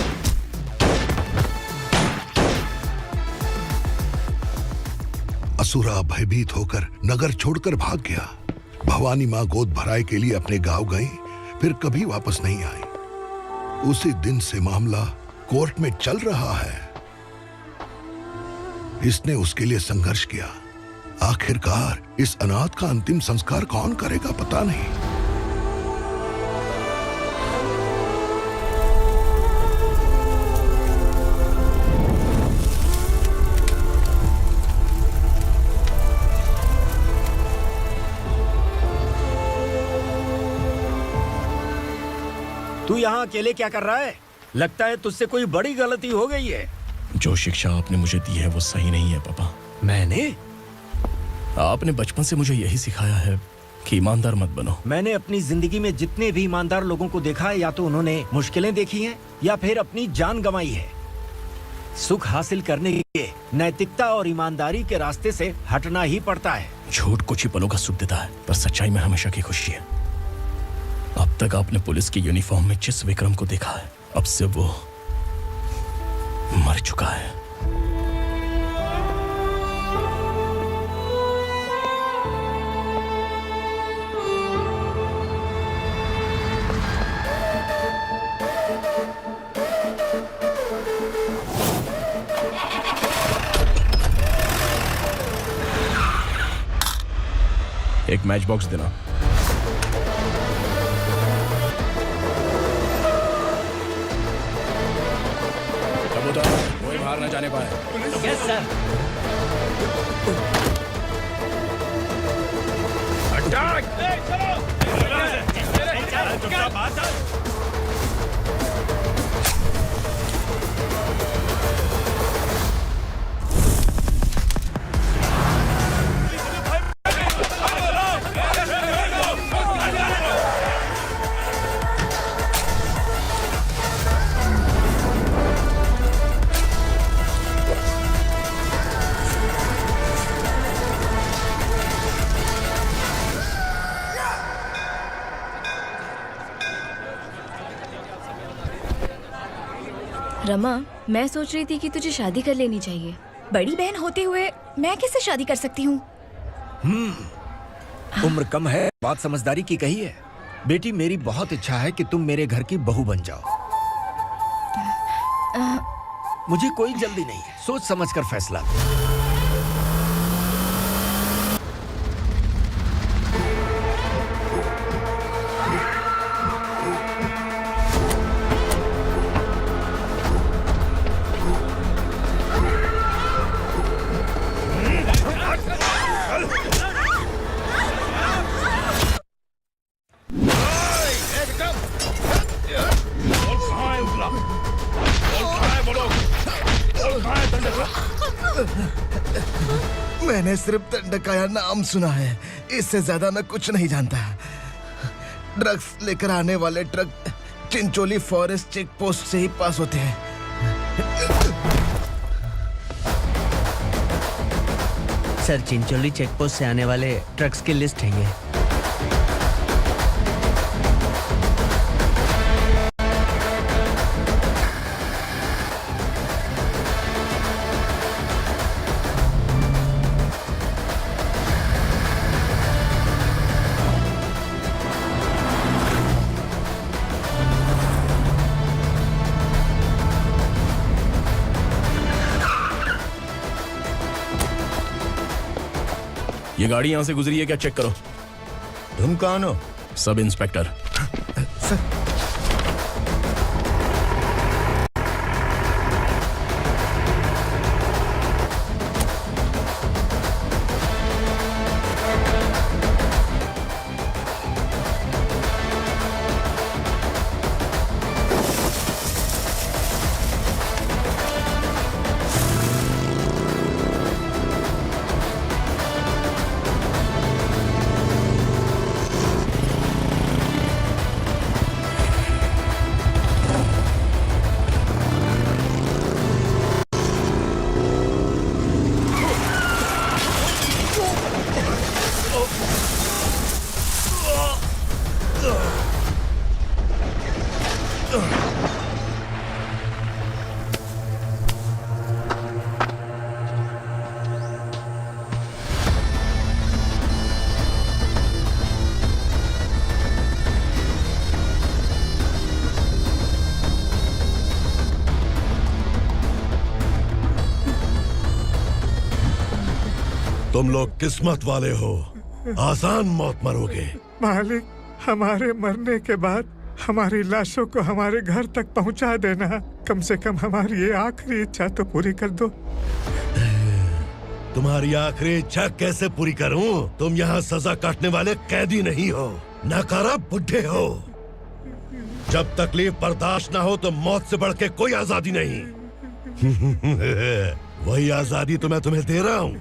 Speaker 8: असुरा भयभीत होकर नगर छोड़कर भाग गया। भवानी माँ गोद भराई के लिए अपने गांव गई, फिर कभी वापस नहीं आई। उसी दिन से मामला कोर्ट में चल रहा है। इसने उसके लिए संघर्ष किया। आखिरकार इस अनाथ का अंतिम संस्कार कौन करेगा पता नहीं।
Speaker 12: तू यहाँ अकेले क्या कर रहा है? लगता है तुझसे कोई बड़ी गलती हो गई है।
Speaker 3: जो शिक्षा आपने मुझे दी है वो सही नहीं है पापा।
Speaker 12: मैंने?
Speaker 3: आपने बचपन से मुझे यही सिखाया है कि ईमानदार मत बनो।
Speaker 12: मैंने अपनी जिंदगी में जितने भी ईमानदार लोगों को देखा है, या तो उन्होंने मुश्किलें देखी हैं या फिर अपनी जान गंवाई है। सुख हासिल करने के लिए नैतिकता और ईमानदारी के रास्ते से हटना ही पड़ता है।
Speaker 3: झूठ कुछ ही पलों का सुख देता है, पर सच्चाई में हमेशा की खुशी है। अब तक आपने पुलिस की यूनिफॉर्म में जिस विक्रम को देखा है, अब से वो मर चुका है। एक मैच बॉक्स देना। कोई बाहर न जाने पाए।
Speaker 10: Yes sir.
Speaker 3: अटैक!
Speaker 5: रमा, मैं सोच रही थी कि तुझे शादी कर लेनी चाहिए।
Speaker 20: बड़ी बहन होते हुए मैं कैसे शादी कर सकती हूँ? उम्र कम है, बात समझदारी की कही है। बेटी, मेरी बहुत इच्छा है कि तुम मेरे घर की बहू बन जाओ। मुझे कोई जल्दी नहीं है, सोच समझकर फैसला लो।
Speaker 9: मैंने सिर्फ दंडकाया नाम सुना है, इससे ज्यादा मैं कुछ नहीं जानता। ड्रग्स लेकर आने वाले truck Chincholi forest check post से ही पास होते हैं।
Speaker 21: सर, चिंचोली चेक पोस्ट से आने वाले ट्रक्स की लिस्ट है ये।
Speaker 3: ये गाड़ी यहां से गुजरी है क्या? चेक करो।
Speaker 9: तुम कौन हो?
Speaker 3: Sub inspector.
Speaker 2: तुम लोग किस्मत वाले हो, आसान मौत मरोगे।
Speaker 22: मालिक, हमारे मरने के बाद हमारी लाशों को हमारे घर तक पहुंचा देना। कम से कम हमारी ये आखिरी इच्छा तो पूरी कर दो।
Speaker 2: तुम्हारी आखिरी इच्छा कैसे पूरी करूं? तुम यहाँ सजा काटने वाले कैदी नहीं हो, नकारा बुढ़े हो। जब तकलीफ बर्दाश्त ना हो तो मौत से बढ़ के कोई आजादी नहीं। वही आजादी तो मैं तुम्हें दे रहा हूँ।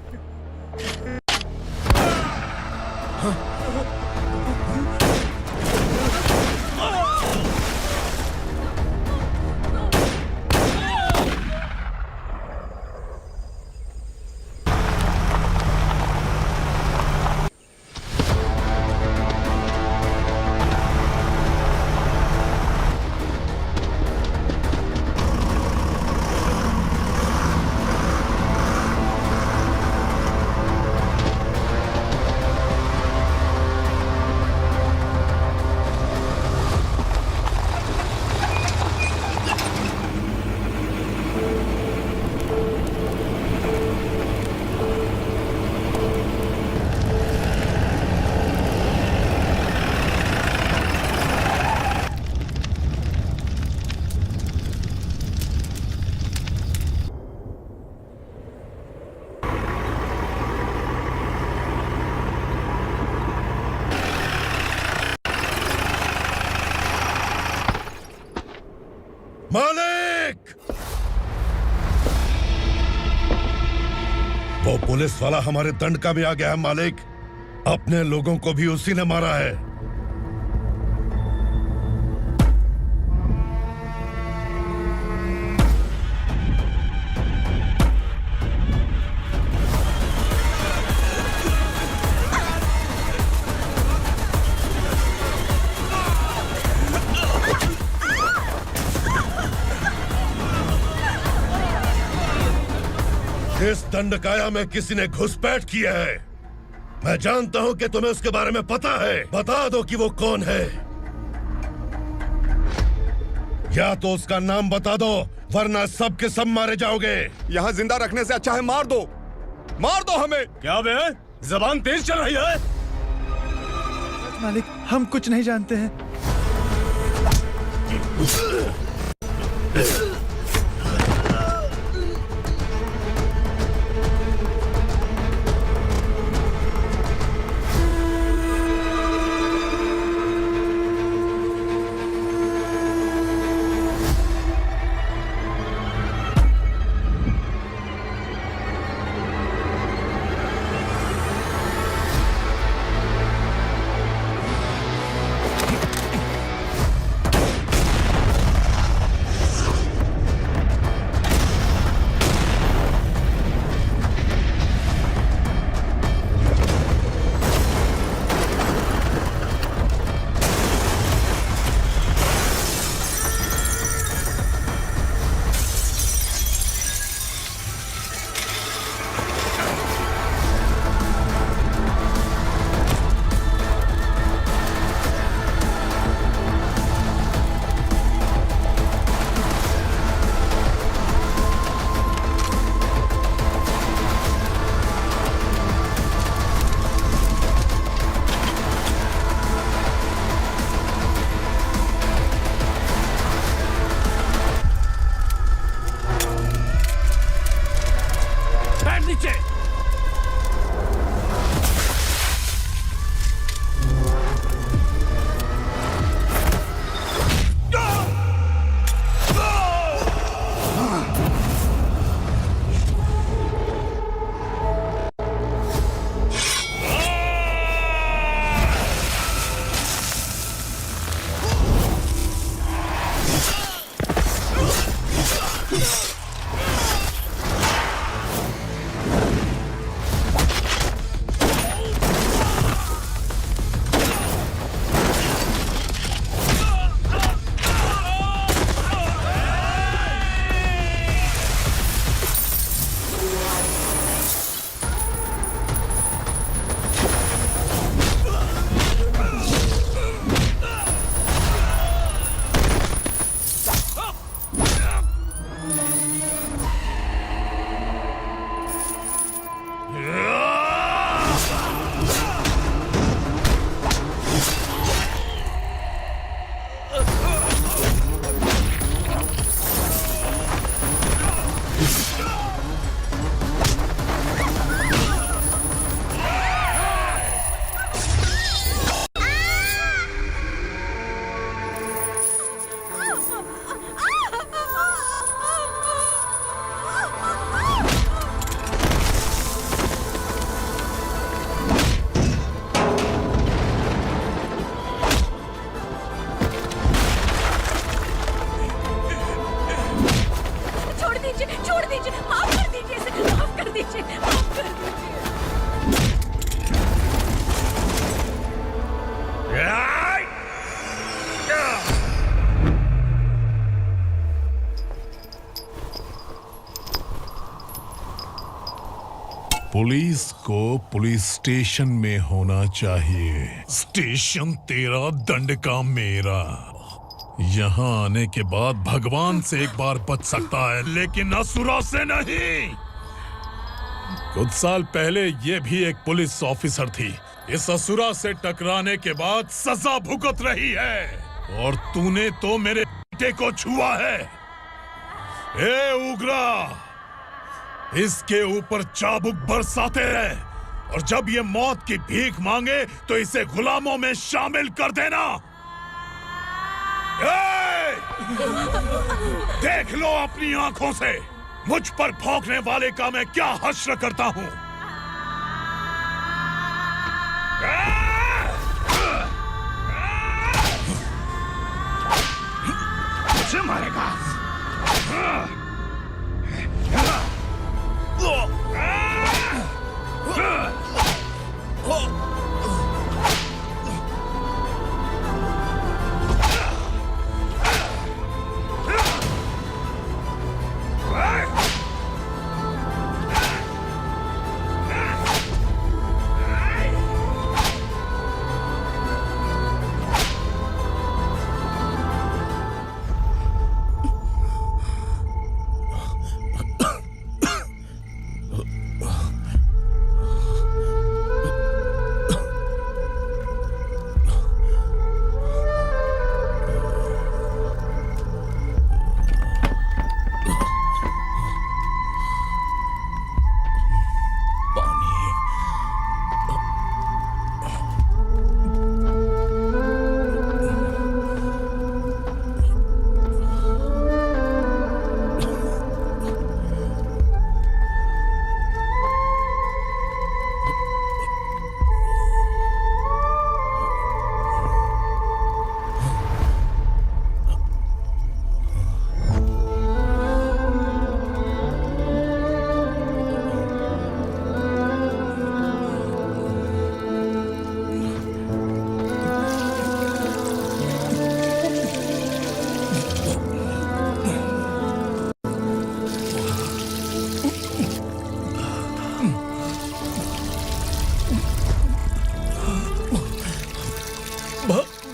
Speaker 2: मालिक! वो पुलिस वाला हमारे दंडका में आ गया है मालिक। अपने लोगों को भी उसी ने मारा है। दंडकाया में किसी ने घुसपैठ किया है। मैं जानता हूं कि तुम्हें उसके बारे में पता है। बता दो कि वो कौन है, या तो उसका नाम बता दो, वरना सब के सब मारे जाओगे।
Speaker 7: यहाँ जिंदा रखने से अच्छा है मार दो हमें।
Speaker 4: क्या बे? जबान तेज चल रही है।
Speaker 1: मालिक, हम कुछ नहीं जानते हैं।
Speaker 18: पुलिस को पुलिस स्टेशन में होना चाहिए। स्टेशन तेरा, दंड का मेरा। यहाँ आने के बाद भगवान से एक बार बच सकता है, लेकिन असुरा से नहीं। कुछ साल पहले ये भी एक पुलिस ऑफिसर थी। इस असुरा से टकराने के बाद सजा भुगत रही है, और तूने तो मेरे बेटे को छुआ है। ए उग्रा, इसके ऊपर चाबुक बरसाते रहे, और जब ये मौत की भीख मांगे तो इसे गुलामों में शामिल कर देना। देख लो अपनी आंखों से मुझ पर भौंकने वाले का मैं क्या हश्र करता हूं।
Speaker 2: मुझे मारेगा।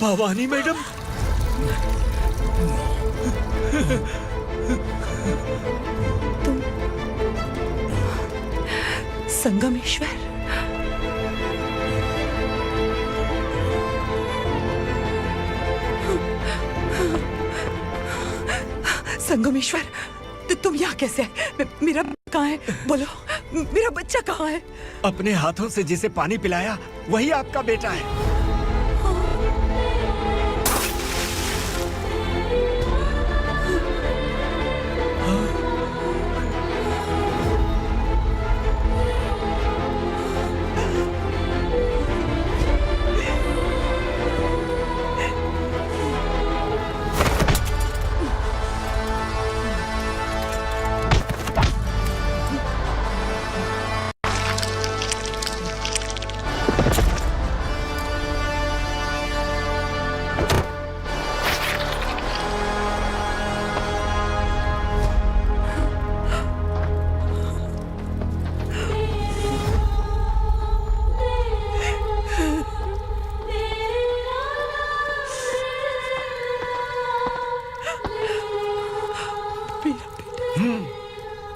Speaker 12: भवानी मैडम,
Speaker 20: तुम संगमेश्वर? संगमेश्वर, तुम यहाँ कैसे आए? मेरा कहाँ है? बोलो, मेरा बच्चा कहाँ है?
Speaker 12: अपने हाथों से जिसे पानी पिलाया वही आपका बेटा है।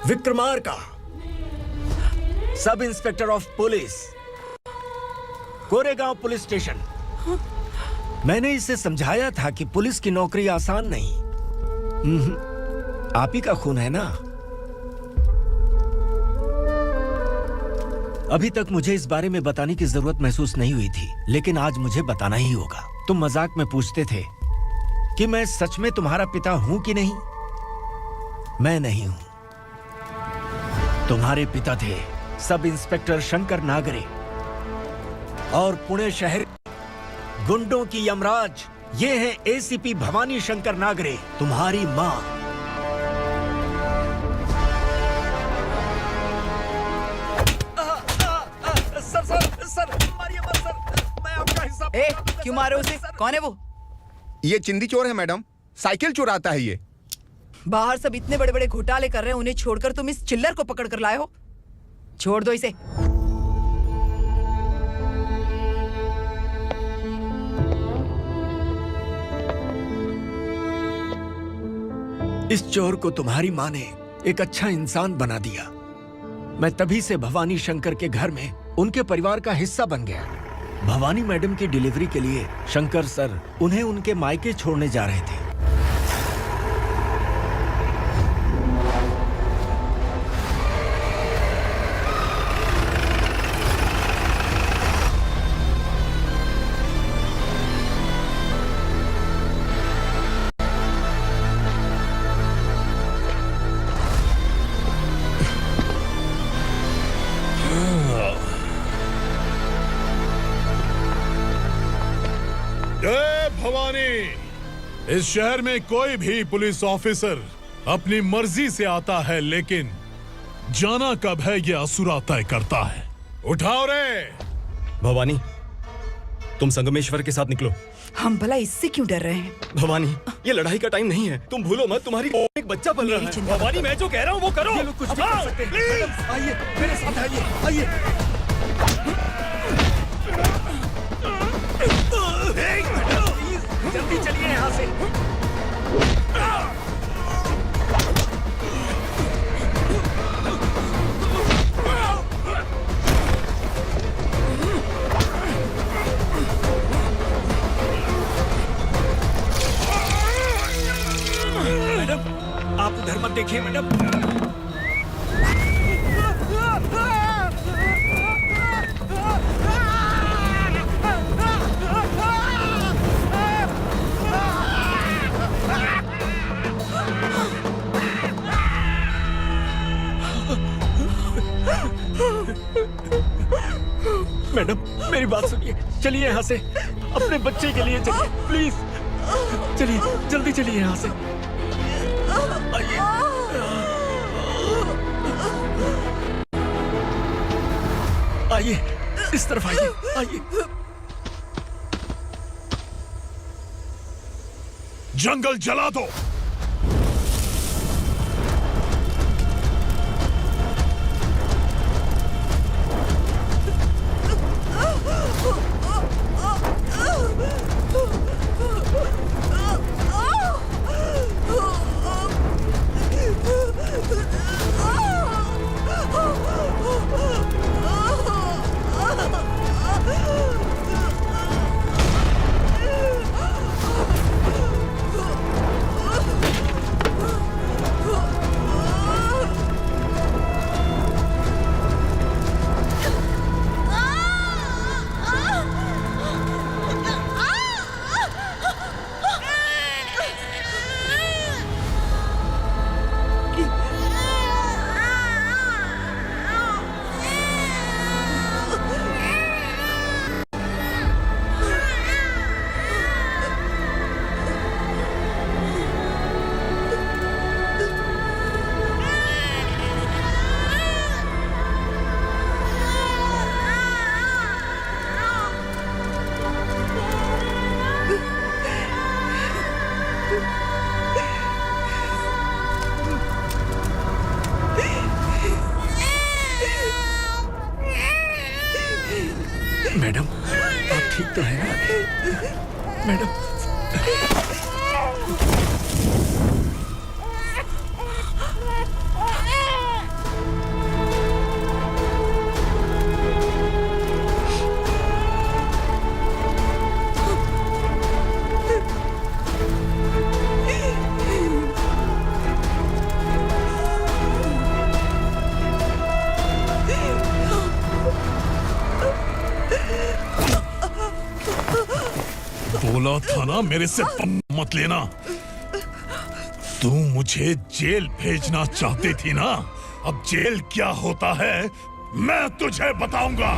Speaker 12: Vikramarka, sub inspector of police, Koregaon police station. मैंने इसे समझाया था कि पुलिस की नौकरी आसान नहीं। आप ही का खून है ना? अभी तक मुझे इस बारे में बताने की जरूरत महसूस नहीं हुई थी, लेकिन आज मुझे बताना ही होगा। तुम मजाक में पूछते थे कि मैं सच में तुम्हारा पिता हूं कि नहीं। मैं नहीं हूं। तुम्हारे पिता थे सब इंस्पेक्टर शंकर नागरे, और पुणे शहर गुंडों की यमराज ये है एसीपी भवानी शंकर नागरे, तुम्हारी मां। सर, मारिए मत सर, मैं आपका हिस्सा।
Speaker 20: क्यों मारो उसे? कौन है वो?
Speaker 7: ये चिंदी चोर है मैडम, साइकिल चुराता है ये।
Speaker 20: बाहर सब इतने बड़े बड़े घोटाले कर रहे हैं, उन्हें छोड़कर तुम इस चिल्लर को पकड़ कर लाए हो। छोड़ दो इसे।
Speaker 12: इस चोर को तुम्हारी मां ने एक अच्छा इंसान बना दिया। मैं तभी से भवानी शंकर के घर में उनके परिवार का हिस्सा बन गया। भवानी मैडम की डिलीवरी के लिए शंकर सर उन्हें उनके मायके छोड़ने जा रहे थे।
Speaker 18: जय भवानी। इस शहर में कोई भी पुलिस ऑफिसर अपनी मर्जी से आता है, लेकिन जाना कब है ये असुरा तय करता है। उठाओ रे।
Speaker 4: भवानी, तुम संगमेश्वर के साथ निकलो।
Speaker 20: हम भला इससे क्यों डर रहे हैं?
Speaker 4: भवानी, ये लड़ाई का टाइम नहीं है। तुम भूलो मत, तुम्हारी एक बच्चा पल रहा है। भवानी, मैं जो कह रहा हूँ वो करो।
Speaker 12: ये लोग कुछ भी कर सकते हैं। आइए मेरे साथ, आइए। जल्दी चलिए यहाँ से। मैडम, आप उधर मत देखिए मैडम। मैडम, मेरी बात सुनिए। चलिए यहाँ से, अपने बच्चे के लिए चलिए, प्लीज। चलिए, जल्दी चलिए यहाँ से। आइए। आइए, इस तरफ आइए, आइए।
Speaker 18: जंगल जला दो।
Speaker 12: मैडम आप ठीक तो है ना मैडम?
Speaker 18: बोला था ना मेरे से मत लेना। तू मुझे जेल भेजना चाहती थी ना, अब जेल क्या होता है मैं तुझे बताऊंगा।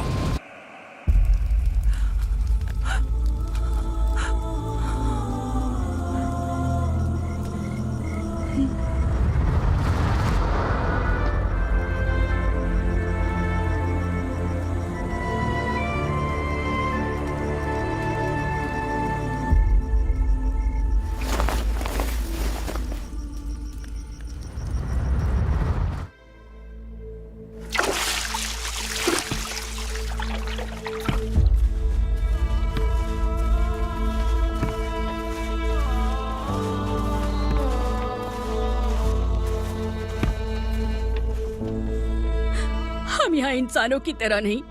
Speaker 6: हम यहाँ इंसानों की तरह नहीं,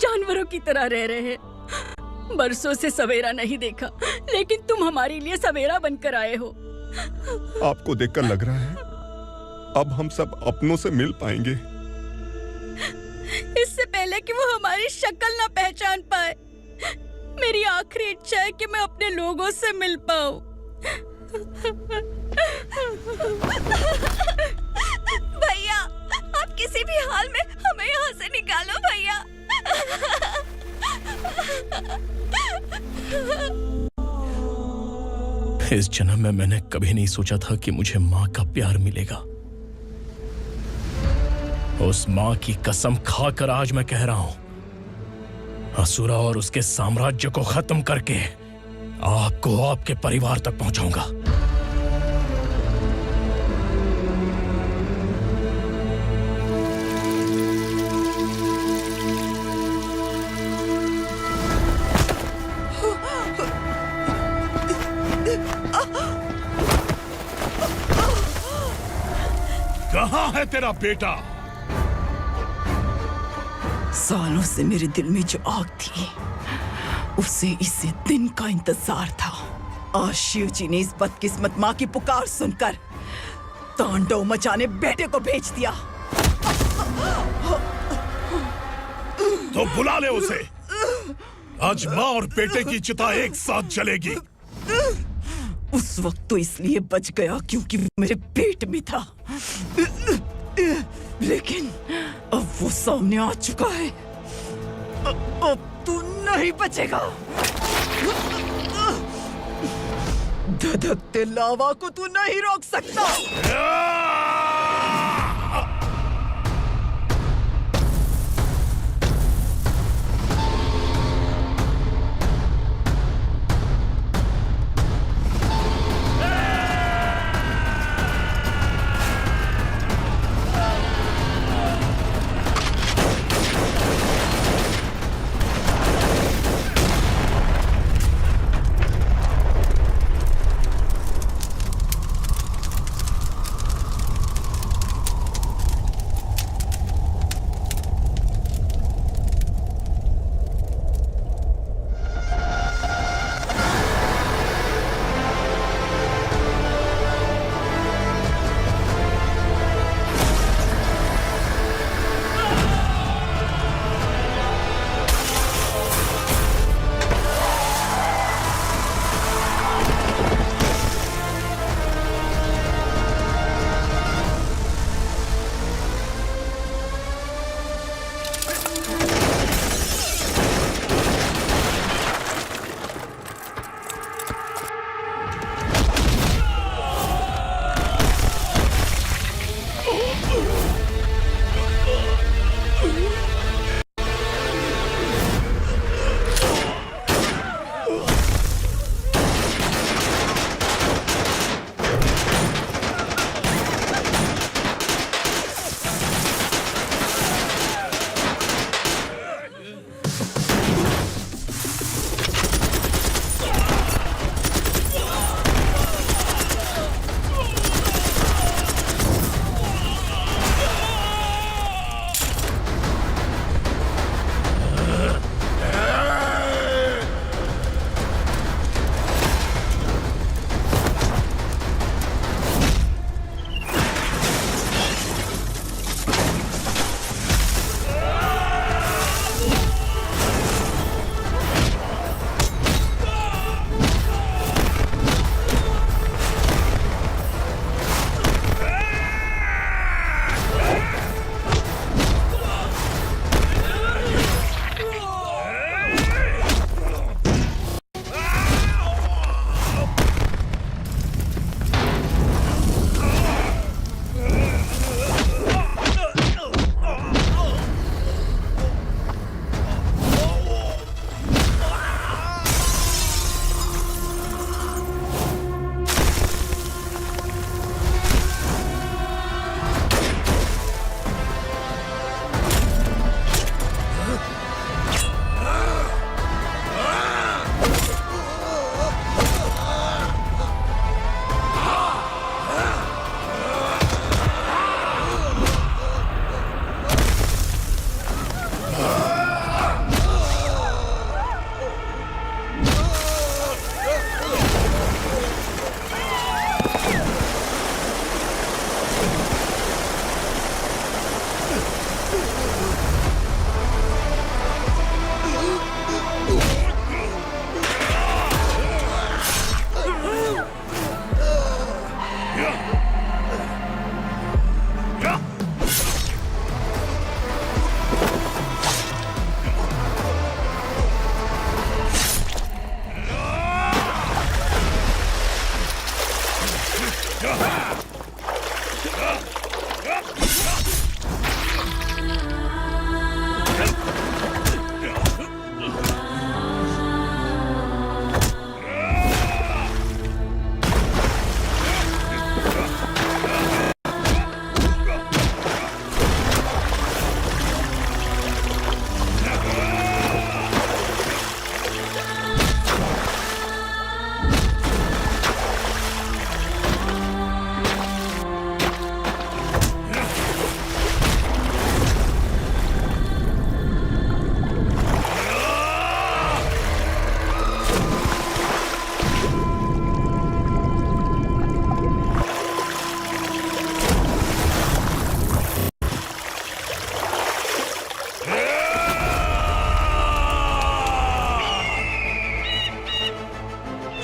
Speaker 6: जानवरों की तरह रह रहे हैं। बरसों से सवेरा नहीं देखा, लेकिन तुम हमारे लिए सवेरा बनकर आए हो।
Speaker 4: आपको देखकर लग रहा है अब हम सब अपनों से मिल पाएंगे।
Speaker 6: इससे पहले कि वो हमारी शक्ल ना पहचान पाए, मेरी आखिरी इच्छा है कि मैं अपने लोगों से मिल पाऊं। भैया, आप किसी भी हाल में हमें यहाँ से निकालो भैया।
Speaker 3: इस जन्म में मैंने कभी नहीं सोचा था कि मुझे माँ का प्यार मिलेगा। उस माँ की कसम खाकर आज मैं कह रहा हूं, असुरा और उसके साम्राज्य को खत्म करके आपको आपके परिवार तक पहुंचाऊंगा।
Speaker 18: कहाँ है तेरा बेटा?
Speaker 20: सालों से मेरे दिल में जो आग थी, उसे इसी दिन का इंतजार था। आज शिव जी ने इस बदकिस्मत माँ की पुकार सुनकर तांडव मचाने बेटे को भेज दिया।
Speaker 18: तो बुला ले उसे। आज माँ और बेटे की चिता एक साथ जलेगी।
Speaker 20: उस वक्त तो इसलिए बच गया क्योंकि वो मेरे पेट में था, लेकिन अब वो सामने आ चुका है। अब तू नहीं बचेगा। धधकते लावा को तू नहीं रोक सकता।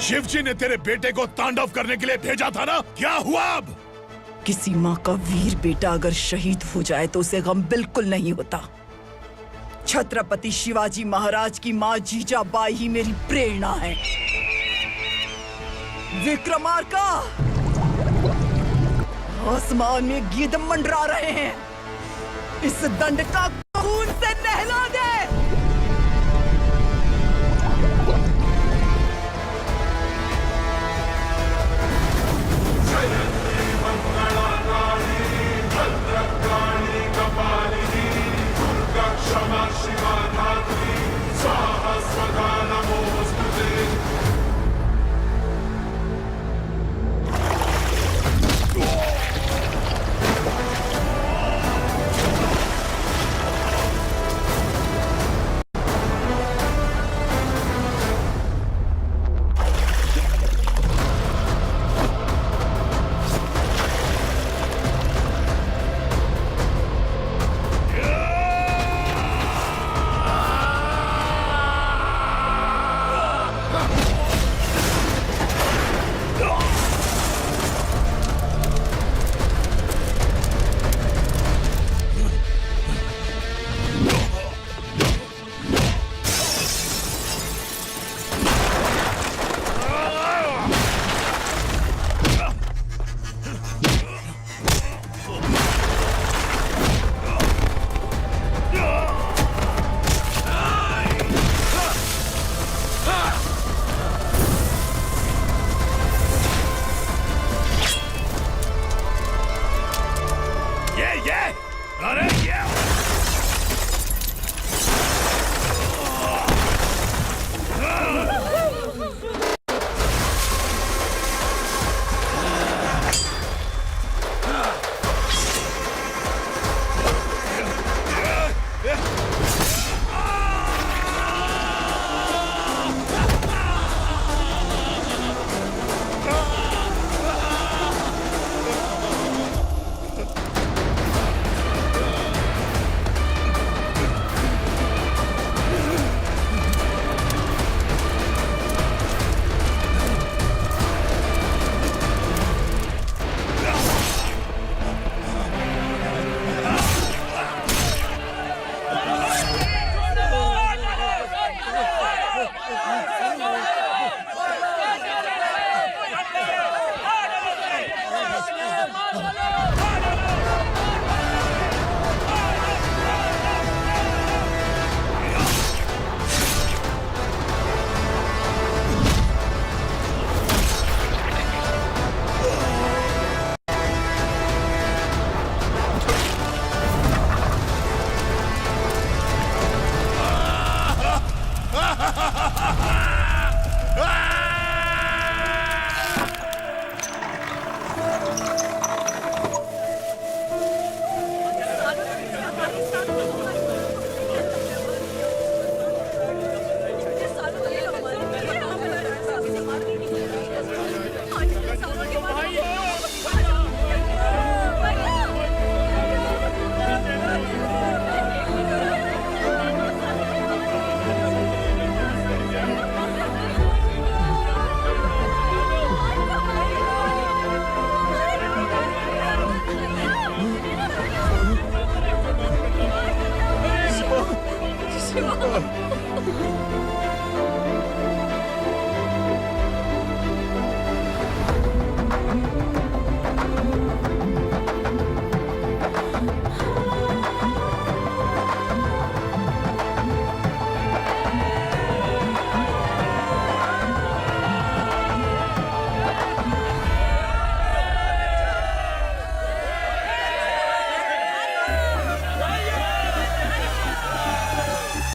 Speaker 18: शिवजी ने तेरे बेटे को तांडव करने के लिए भेजा था ना, क्या हुआ अब?
Speaker 20: किसी माँ का वीर बेटा अगर शहीद हो जाए तो उसे गम बिल्कुल नहीं होता। छत्रपति शिवाजी महाराज की माँ जीजाबाई ही मेरी प्रेरणा है। विक्रमार्का, आसमान में गीत मंडरा रहे हैं, इस दंड का खून से नहला दे।